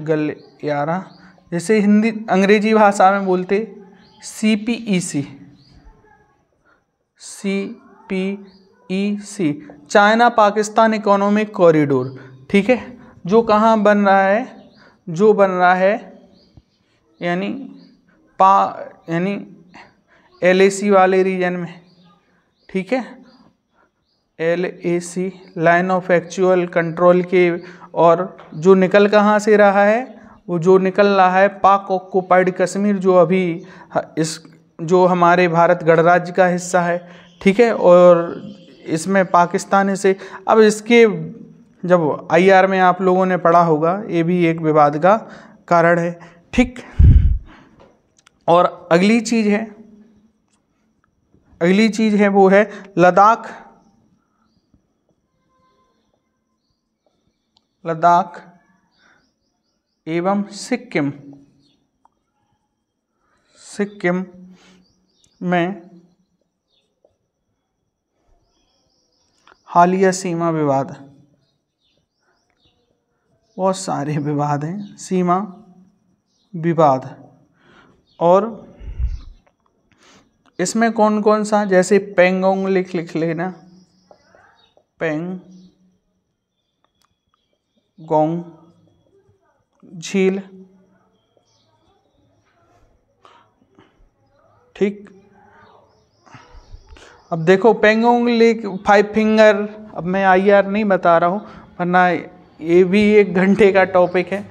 गलियारा, जैसे हिंदी अंग्रेजी भाषा में बोलते CPEC, China Pakistan economic corridor. ठीक है, जो कहाँ बन रहा है, जो बन रहा है यानी LAC वाले रीजन में। ठीक है, LAC, line of actual control के, और जो निकल कहाँ से रहा है, वो जो निकल रहा है पाक ऑक्युपाइड कश्मीर, जो अभी जो हमारे भारत गणराज्य का हिस्सा है। ठीक है, और इसमें पाकिस्तान से, अब इसके जब IR में आप लोगों ने पढ़ा होगा, ये भी एक विवाद का कारण है। ठीक, और अगली चीज़ है वो है लद्दाख एवं सिक्किम में हालिया सीमा विवाद। बहुत सारे विवाद हैं, सीमा विवाद, और इसमें कौन कौन सा, जैसे पेंगोंग लिख लेना, पेंगोंग झील। ठीक, अब देखो पेंगोंग लेक, 5 फिंगर, अब मैं IR नहीं बता रहा हूँ वरना ये भी 1 घंटे का टॉपिक है।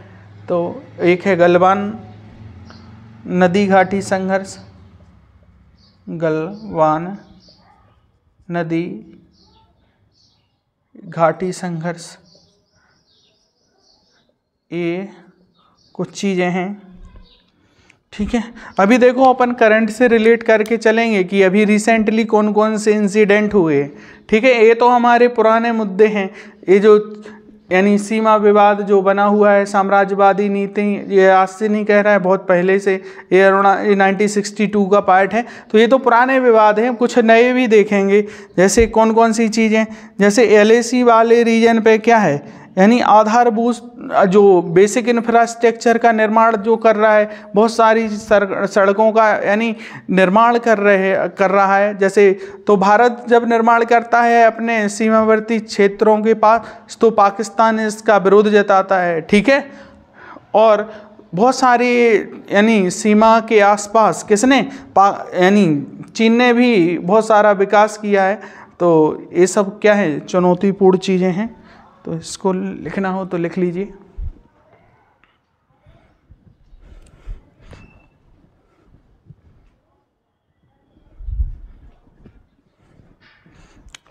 तो एक है गलवान नदी घाटी संघर्ष, गलवान नदी घाटी संघर्ष, ये कुछ चीज़ें हैं। ठीक है, अभी देखो अपन करंट से रिलेट करके चलेंगे कि अभी रिसेंटली कौन कौन से इंसिडेंट हुए। ठीक है, ये तो हमारे पुराने मुद्दे हैं, ये जो यानी सीमा विवाद जो बना हुआ है, साम्राज्यवादी नीति, ये आज से नहीं कह रहा है, बहुत पहले से, ये 1962 का पार्ट है। तो ये तो पुराने विवाद हैं, कुछ नए भी देखेंगे। जैसे कौन कौन सी चीज़ें, जैसे LAC वाले रीजन पे क्या है, यानी आधारभूत जो बेसिक इंफ्रास्ट्रक्चर का निर्माण जो कर रहा है, बहुत सारी सड़कों का यानी निर्माण कर रहा है। जैसे तो भारत जब निर्माण करता है अपने सीमावर्ती क्षेत्रों के पास, तो पाकिस्तान इसका विरोध जताता है। ठीक है, और बहुत सारी यानी सीमा के आसपास किसने, यानी चीन ने भी बहुत सारा विकास किया है। तो ये सब क्या है, चुनौतीपूर्ण चीज़ें हैं। तो इसको लिखना हो तो लिख लीजिए।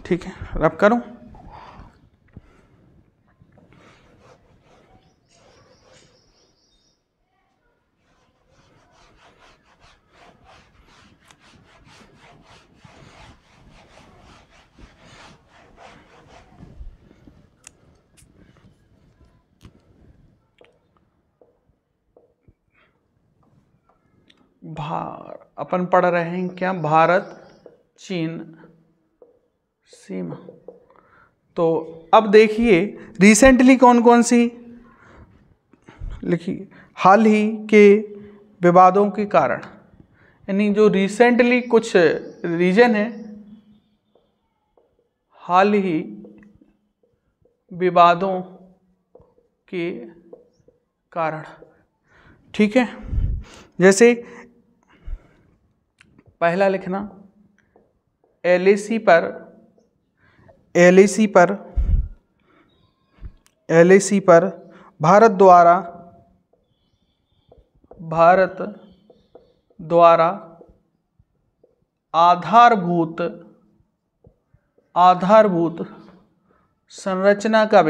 ठीक है, रब करूं। अपन पढ़ रहे हैं क्या, भारत चीन सीमा। तो अब देखिए रिसेंटली कौन कौन सी, लिखिए हाल ही के विवादों के कारण, यानी जो रिसेंटली कुछ रीजन है, हाल ही विवादों के कारण। ठीक है, जैसे पहला लिखना LAC पर भारत द्वारा आधारभूत संरचना का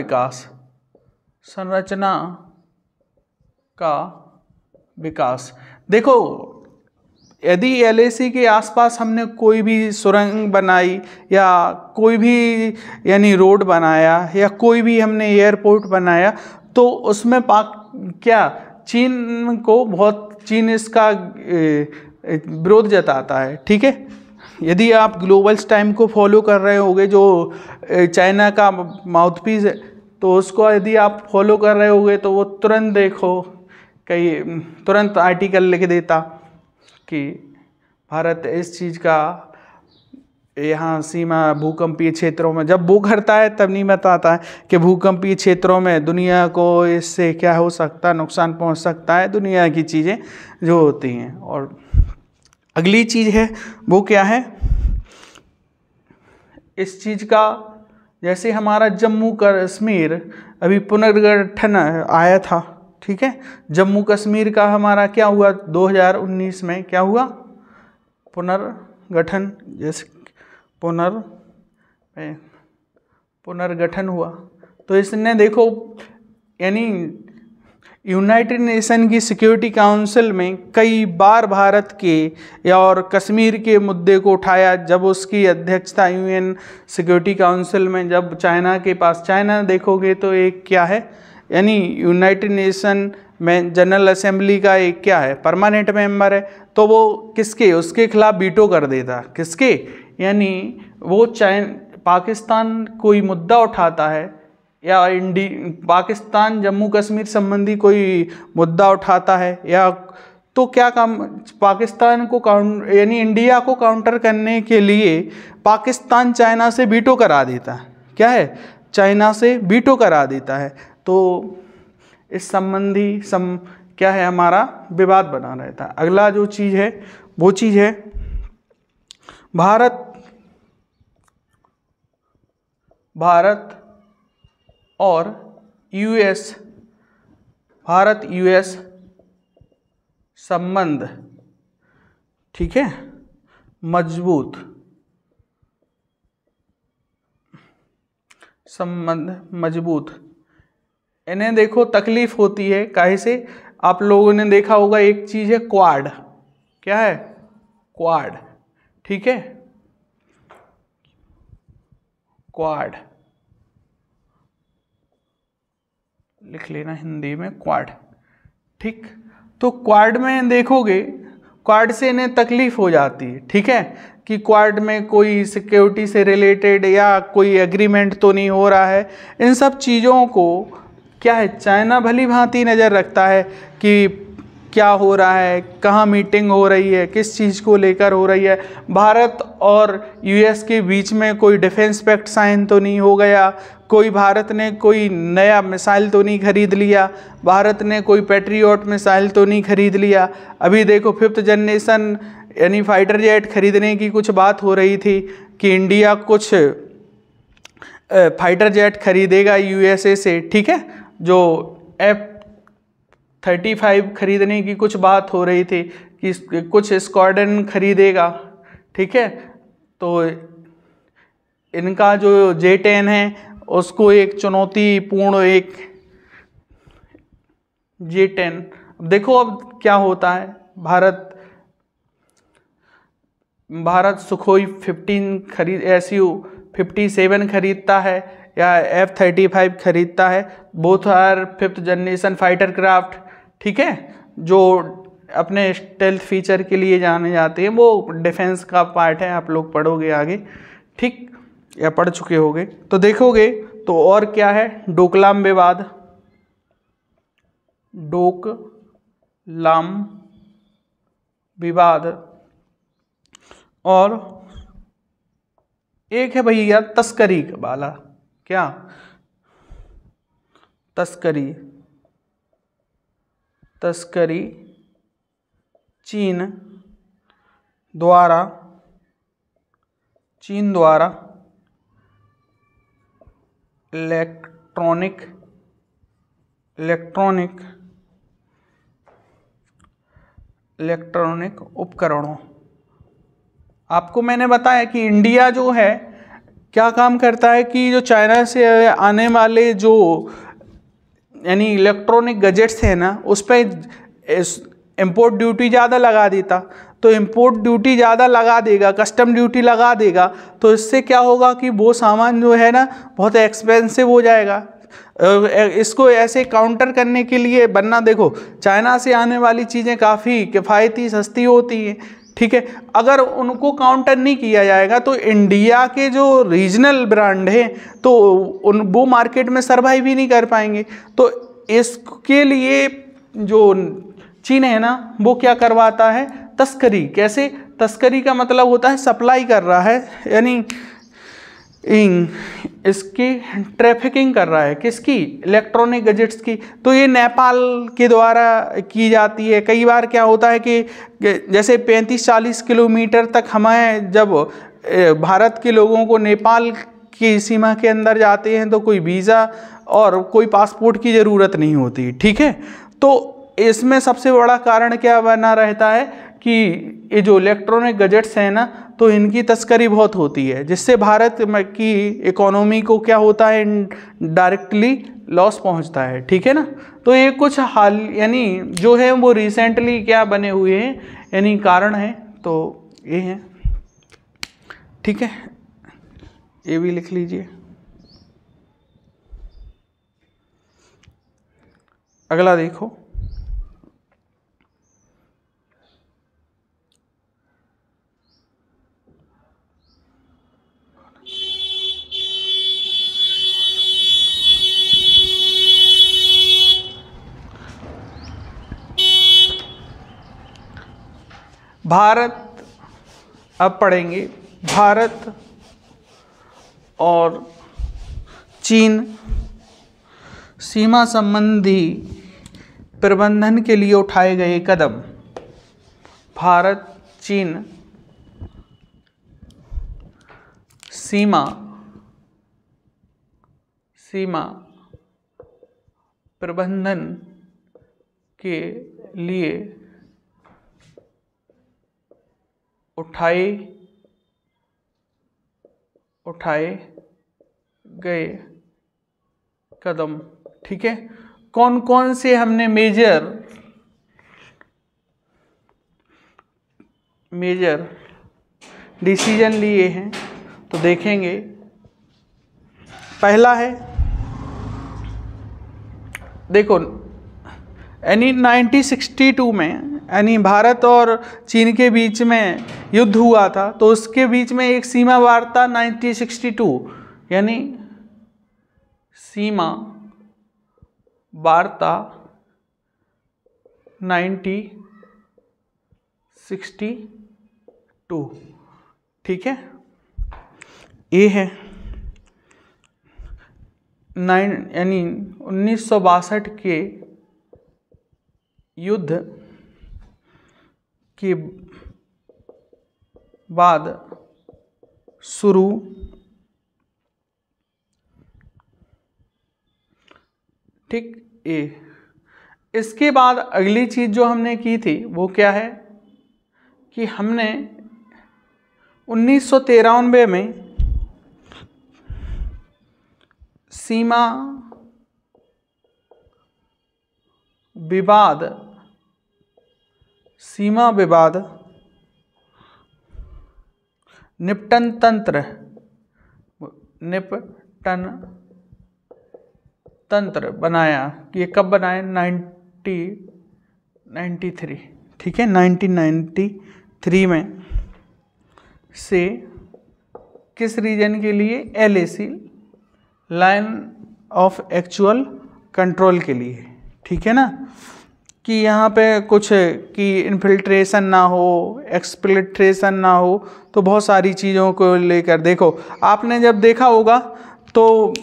विकास। देखो, यदि LAC के आसपास हमने कोई भी सुरंग बनाई या कोई भी यानी रोड बनाया या कोई भी हमने एयरपोर्ट बनाया तो उसमें चीन इसका विरोध जताता है। ठीक है, यदि आप ग्लोबल टाइम को फॉलो कर रहे होगे जो चाइना का माउथपीस है, तो उसको यदि आप फॉलो कर रहे होगे तो वो तुरंत देखो तुरंत आर्टिकल लिख देता कि भारत इस चीज़ का यहाँ सीमा भूकंपीय क्षेत्रों में, जब वो करता है तब नहीं बताता है कि भूकंपीय क्षेत्रों में दुनिया को इससे क्या हो सकता है, नुकसान पहुँच सकता है, दुनिया की चीज़ें जो होती हैं। और अगली चीज़ है वो क्या है, इस चीज़ का जैसे हमारा जम्मू कश्मीर अभी पुनर्गठन आया था। ठीक है, जम्मू कश्मीर का हमारा क्या हुआ 2019 में, क्या हुआ पुनर्गठन, जैसे पुनर्गठन हुआ। तो इसने देखो यानी यूनाइटेड नेशन की सिक्योरिटी काउंसिल में कई बार भारत के और कश्मीर के मुद्दे को उठाया। जब उसकी अध्यक्षता UN सिक्योरिटी काउंसिल में जब चाइना के पास, चाइना देखोगे तो एक क्या है यानी यूनाइटेड नेशन में जनरल असेंबली का एक क्या है परमानेंट मेंबर है, तो वो उसके खिलाफ वीटो कर देता। किसके, यानी वो पाकिस्तान कोई मुद्दा उठाता है या पाकिस्तान जम्मू कश्मीर संबंधी कोई मुद्दा उठाता है या तो क्या काम, पाकिस्तान को यानी इंडिया को काउंटर करने के लिए पाकिस्तान चाइना से वीटो करा देता है। क्या है, चाइना से वीटो करा देता है। तो इस संबंधी क्या है हमारा विवाद बना रहता है। अगला जो चीज़ है वो चीज़ है भारत और US संबंध। ठीक है, मजबूत इन्हें देखो तकलीफ होती है काहे से, आप लोगों ने देखा होगा एक चीज है क्वाड। क्या है, क्वाड। ठीक है, क्वाड लिख लेना हिंदी में, क्वाड। ठीक, तो क्वाड में देखोगे, क्वाड से इन्हें तकलीफ हो जाती है। ठीक है, कि क्वाड में कोई सिक्योरिटी से रिलेटेड या कोई एग्रीमेंट तो नहीं हो रहा है। इन सब चीज़ों को क्या है चाइना भली भांति नज़र रखता है कि क्या हो रहा है, कहाँ मीटिंग हो रही है, किस चीज़ को लेकर हो रही है। भारत और US के बीच में कोई डिफेंस पैक्ट साइन तो नहीं हो गया, कोई भारत ने कोई नया मिसाइल तो नहीं खरीद लिया, भारत ने कोई पैट्रियट मिसाइल तो नहीं खरीद लिया। अभी देखो 5th जनरेशन यानी फाइटर जेट खरीदने की कुछ बात हो रही थी कि इंडिया कुछ फाइटर जेट खरीदेगा USA से। ठीक है, जो F-35 खरीदने की कुछ बात हो रही थी कि कुछ स्क्वाड्रन खरीदेगा। ठीक है, तो इनका जो J-10 है उसको एक चुनौतीपूर्ण एक J-10। देखो अब क्या होता है, भारत सुखोई 15 Su-57 खरीदता है या F-35 खरीदता है। Both are 5th generation fighter craft. ठीक है, जो अपने स्टेल्थ फीचर के लिए जाने जाते हैं, वो डिफेंस का पार्ट है, आप लोग पढ़ोगे आगे। ठीक, या पढ़ चुके होगे। तो देखोगे तो और क्या है, डोकलाम विवाद, डोकलाम विवाद, और एक है भैया तस्करी वाला। क्या, तस्करी चीन द्वारा इलेक्ट्रॉनिक उपकरणों। आपको मैंने बताया कि इंडिया जो है क्या काम करता है कि जो चाइना से आने वाले जो यानी इलेक्ट्रॉनिक गैजेट्स हैं ना, उस पर इम्पोर्ट ड्यूटी ज़्यादा लगा देता। तो इम्पोर्ट ड्यूटी ज़्यादा लगा देगा, कस्टम ड्यूटी लगा देगा, तो इससे क्या होगा कि वो सामान जो है ना बहुत एक्सपेंसिव हो जाएगा। इसको ऐसे काउंटर करने के लिए बनना, देखो चाइना से आने वाली चीज़ें काफ़ी किफ़ायती सस्ती होती हैं, ठीक है। अगर उनको काउंटर नहीं किया जाएगा तो इंडिया के जो रीजनल ब्रांड हैं तो वो मार्केट में सर्वाइव भी नहीं कर पाएंगे। तो इसके लिए जो चीन है ना वो क्या करवाता है, तस्करी। कैसे? तस्करी का मतलब होता है सप्लाई कर रहा है, यानी इसकी ट्रैफिकिंग कर रहा है। किसकी? इलेक्ट्रॉनिक गैजेट्स की। तो ये नेपाल के द्वारा की जाती है। कई बार क्या होता है कि जैसे 35-40 किलोमीटर तक हमें जब भारत के लोगों को नेपाल की सीमा के अंदर जाते हैं तो कोई वीज़ा और कोई पासपोर्ट की ज़रूरत नहीं होती, ठीक है। तो इसमें सबसे बड़ा कारण क्या बना रहता है कि ये जो इलेक्ट्रॉनिक गैजेट्स हैं ना तो इनकी तस्करी बहुत होती है, जिससे भारत की इकोनॉमी को क्या होता है, डायरेक्टली लॉस पहुंचता है, ठीक है ना। तो ये कुछ हाल यानी जो है वो रिसेंटली क्या बने हुए हैं यानी कारण है, तो ये हैं, ठीक है। ये भी लिख लीजिए। अगला देखो, भारत, अब पढ़ेंगे भारत और चीन सीमा संबंधी प्रबंधन के लिए उठाए गए कदम। भारत चीन सीमा प्रबंधन के लिए उठाए गए कदम, ठीक है। कौन कौन से हमने मेजर डिसीजन लिए हैं तो देखेंगे। पहला है, देखो यानी 1962 में यानी भारत और चीन के बीच में युद्ध हुआ था, तो उसके बीच में एक सीमा वार्ता 1962 यानी सीमा वार्ता 1962, ठीक है। ये है यानी 1962 के युद्ध के बाद शुरू ठीक। इसके बाद अगली चीज़ जो हमने की थी वो क्या है कि हमने 1993 में सीमा विवाद निपटन तंत्र बनाया। ये कब बनाया? 1993, ठीक है। 1993 में से किस रीजन के लिए? LAC, line of actual control के लिए, ठीक है ना। कि यहाँ पे कुछ कि इन्फिल्ट्रेशन ना हो, एक्सफिल्ट्रेशन ना हो, तो बहुत सारी चीज़ों को लेकर देखो। आपने जब देखा होगा तो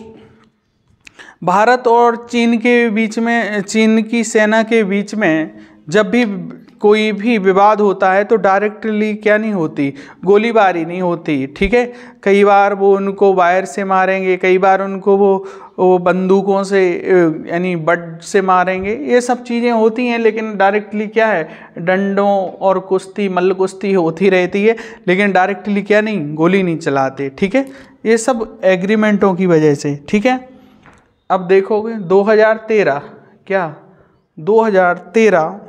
भारत और चीन के बीच में, चीन की सेना के बीच में जब भी कोई भी विवाद होता है तो डायरेक्टली क्या नहीं होती, गोलीबारी नहीं होती, ठीक है। कई बार वो उनको वायर से मारेंगे, कई बार उनको वो बंदूकों से यानी बट से मारेंगे, ये सब चीज़ें होती हैं, लेकिन डायरेक्टली क्या है, डंडों और कुश्ती, मल्ल कुश्ती होती रहती है, लेकिन डायरेक्टली क्या नहीं, गोली नहीं चलाते, ठीक है। ये सब एग्रीमेंटों की वजह से, ठीक है। अब देखोगे 2013, क्या 2013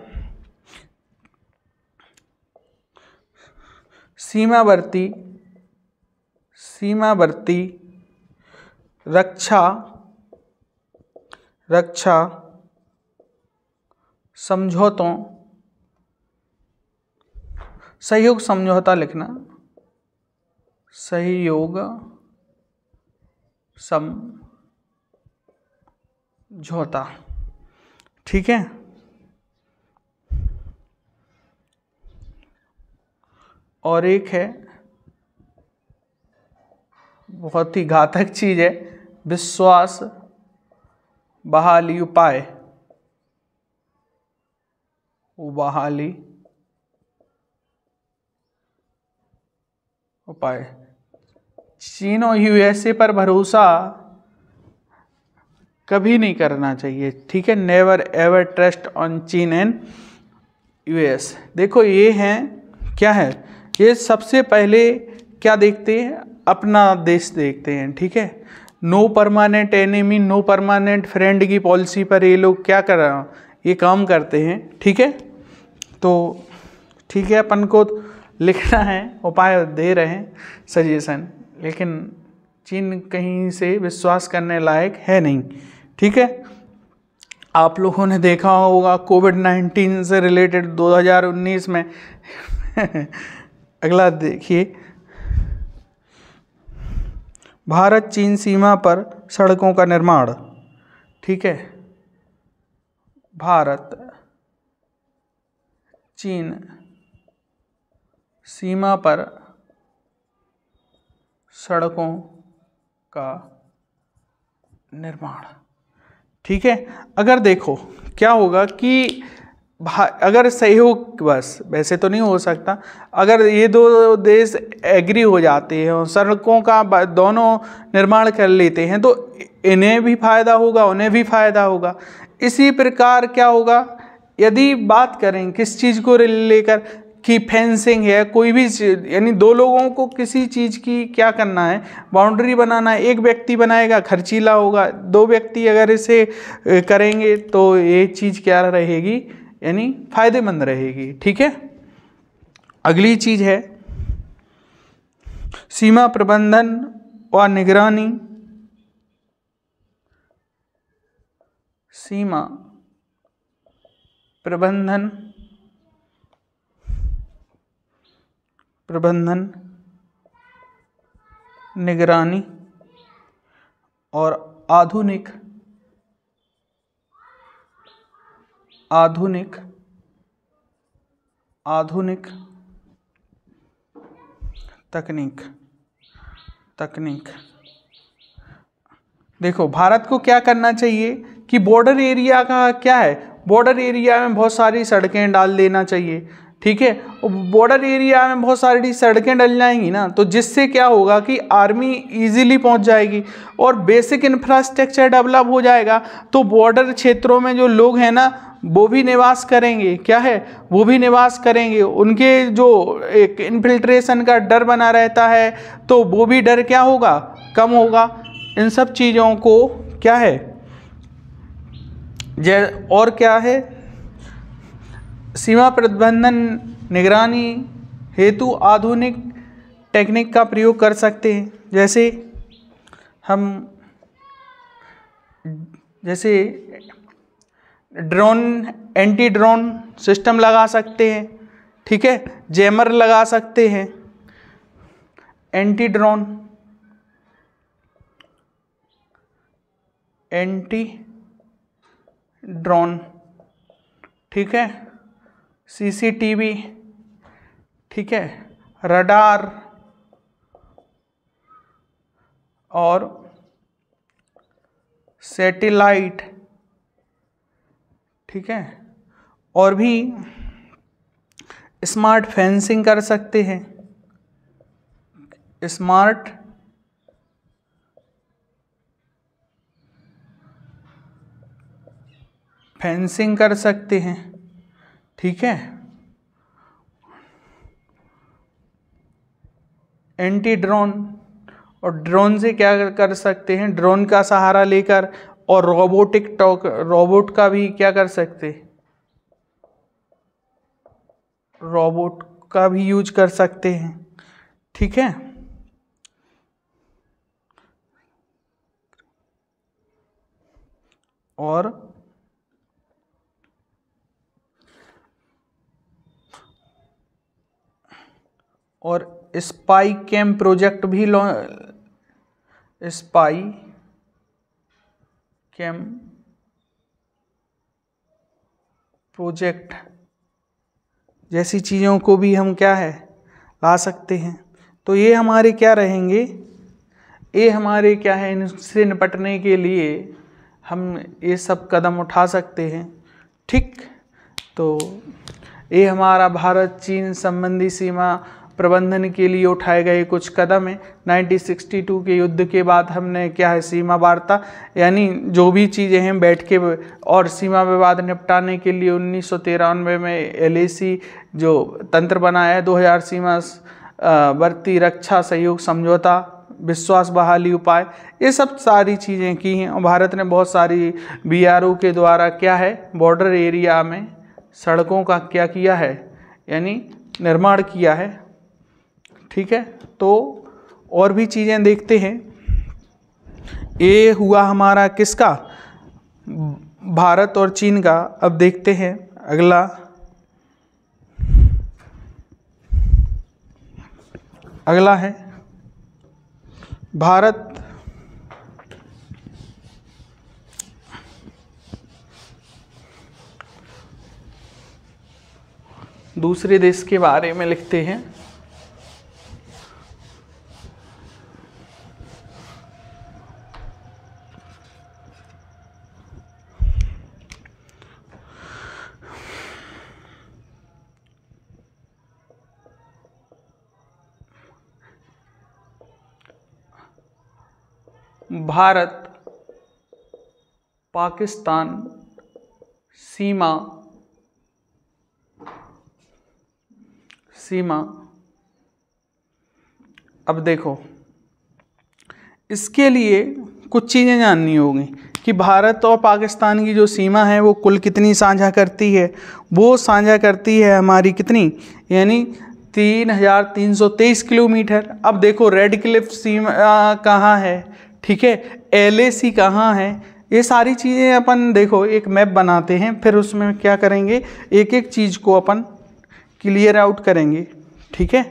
सीमावर्ती रक्षा समझौतों, सहयोग समझौता लिखना, सहयोग समझौता, ठीक है। और एक है बहुत ही घातक चीज है, विश्वास बहाली उपाय, चीन और यूएसए पर भरोसा कभी नहीं करना चाहिए, ठीक है। नेवर एवर ट्रस्ट ऑन चीन एंड यूएस। देखो ये हैं, क्या है, ये सबसे पहले क्या देखते हैं, अपना देश देखते हैं, ठीक है। No permanent enemy no permanent friend की पॉलिसी पर ये लोग क्या कर रहे हैं, ये काम करते हैं, ठीक है। तो ठीक है, अपन को लिखना है, उपाय दे रहे हैं, सजेशन, लेकिन चीन कहीं से विश्वास करने लायक है नहीं, ठीक है। आप लोगों ने देखा होगा कोविड-19 से रिलेटेड 2019 में अगला देखिए, भारत चीन सीमा पर सड़कों का निर्माण, ठीक है। भारत चीन सीमा पर सड़कों का निर्माण, ठीक है। अगर देखो क्या होगा कि अगर सहयोग, बस वैसे तो नहीं हो सकता, अगर ये दो देश एग्री हो जाते हैं और सड़कों का दोनों निर्माण कर लेते हैं तो इन्हें भी फायदा होगा, उन्हें भी फायदा होगा। इसी प्रकार क्या होगा, यदि बात करें किस चीज़ को लेकर कि फेंसिंग है, कोई भी यानी दो लोगों को किसी चीज़ की क्या करना है, बाउंड्री बनाना है, एक व्यक्ति बनाएगा खर्चीला होगा, दो व्यक्ति अगर इसे करेंगे तो ये चीज़ क्या रहेगी, यानी फायदेमंद रहेगी, ठीक है। अगली चीज़ है सीमा प्रबंधन व निगरानी, सीमा प्रबंधन निगरानी और आधुनिक तकनीक। देखो भारत को क्या करना चाहिए कि बॉर्डर एरिया का क्या है, बॉर्डर एरिया में बहुत सारी सड़कें डाल देना चाहिए, ठीक है। बॉर्डर एरिया में बहुत सारी सड़कें डल जाएंगी ना, तो जिससे क्या होगा कि आर्मी इजीली पहुंच जाएगी और बेसिक इंफ्रास्ट्रक्चर डेवलप हो जाएगा, तो बॉर्डर क्षेत्रों में जो लोग हैं ना वो भी निवास करेंगे, क्या है, वो भी निवास करेंगे। उनके जो एक इन्फिल्ट्रेशन का डर बना रहता है तो वो भी डर क्या होगा, कम होगा। इन सब चीज़ों को क्या है, और क्या है, सीमा प्रबंधन निगरानी हेतु आधुनिक टेक्निक का प्रयोग कर सकते हैं, जैसे ड्रोन, एंटी ड्रोन सिस्टम लगा सकते हैं, ठीक है। जैमर लगा सकते हैं, एंटी ड्रोन, ठीक है। सीसीटीवी, ठीक है, रडार और सैटेलाइट, ठीक है, और भी स्मार्ट फेंसिंग कर सकते हैं, स्मार्ट फेंसिंग कर सकते हैं, ठीक है, एंटी ड्रोन, और ड्रोन से क्या कर सकते हैं, ड्रोन का सहारा लेकर, और रोबोट का भी क्या कर सकते, रोबोट का भी यूज कर सकते हैं, ठीक है। और स्पाई कैम प्रोजेक्ट भी स्पाई कैम प्रोजेक्ट जैसी चीज़ों को भी हम क्या है ला सकते हैं। तो ये हमारे क्या रहेंगे, ये हमारे क्या है, इनसे निपटने के लिए हम ये सब कदम उठा सकते हैं, ठीक। तो ये हमारा भारत चीन संबंधी सीमा प्रबंधन के लिए उठाए गए कुछ कदम है। 1962 के युद्ध के बाद हमने क्या है, सीमा वार्ता यानी जो भी चीज़ें हैं बैठ के और सीमा विवाद निपटाने के लिए 1993 में LAC जो तंत्र बनाया है, 2000 सीमा वर्ती रक्षा सहयोग समझौता, विश्वास बहाली उपाय, ये सब सारी चीज़ें की हैं। भारत ने बहुत सारी BRO के द्वारा क्या है, बॉर्डर एरिया में सड़कों का क्या किया है, यानी निर्माण किया है, ठीक है। तो और भी चीज़ें देखते हैं। ये हुआ हमारा किसका, भारत और चीन का। अब देखते हैं अगला है भारत दूसरे देश के बारे में लिखते हैं। भारत पाकिस्तान सीमा अब देखो, इसके लिए कुछ चीज़ें जाननी होगी कि भारत और पाकिस्तान की जो सीमा है वो कुल कितनी साझा करती है। वो साझा करती है हमारी कितनी, यानी 3323 किलोमीटर। अब देखो रेड क्लिफ सीमा कहाँ है, ठीक है, LAC कहाँ है, ये सारी चीज़ें अपन देखो एक मैप बनाते हैं, फिर उसमें क्या करेंगे, एक एक चीज़ को अपन क्लियर आउट करेंगे, ठीक है।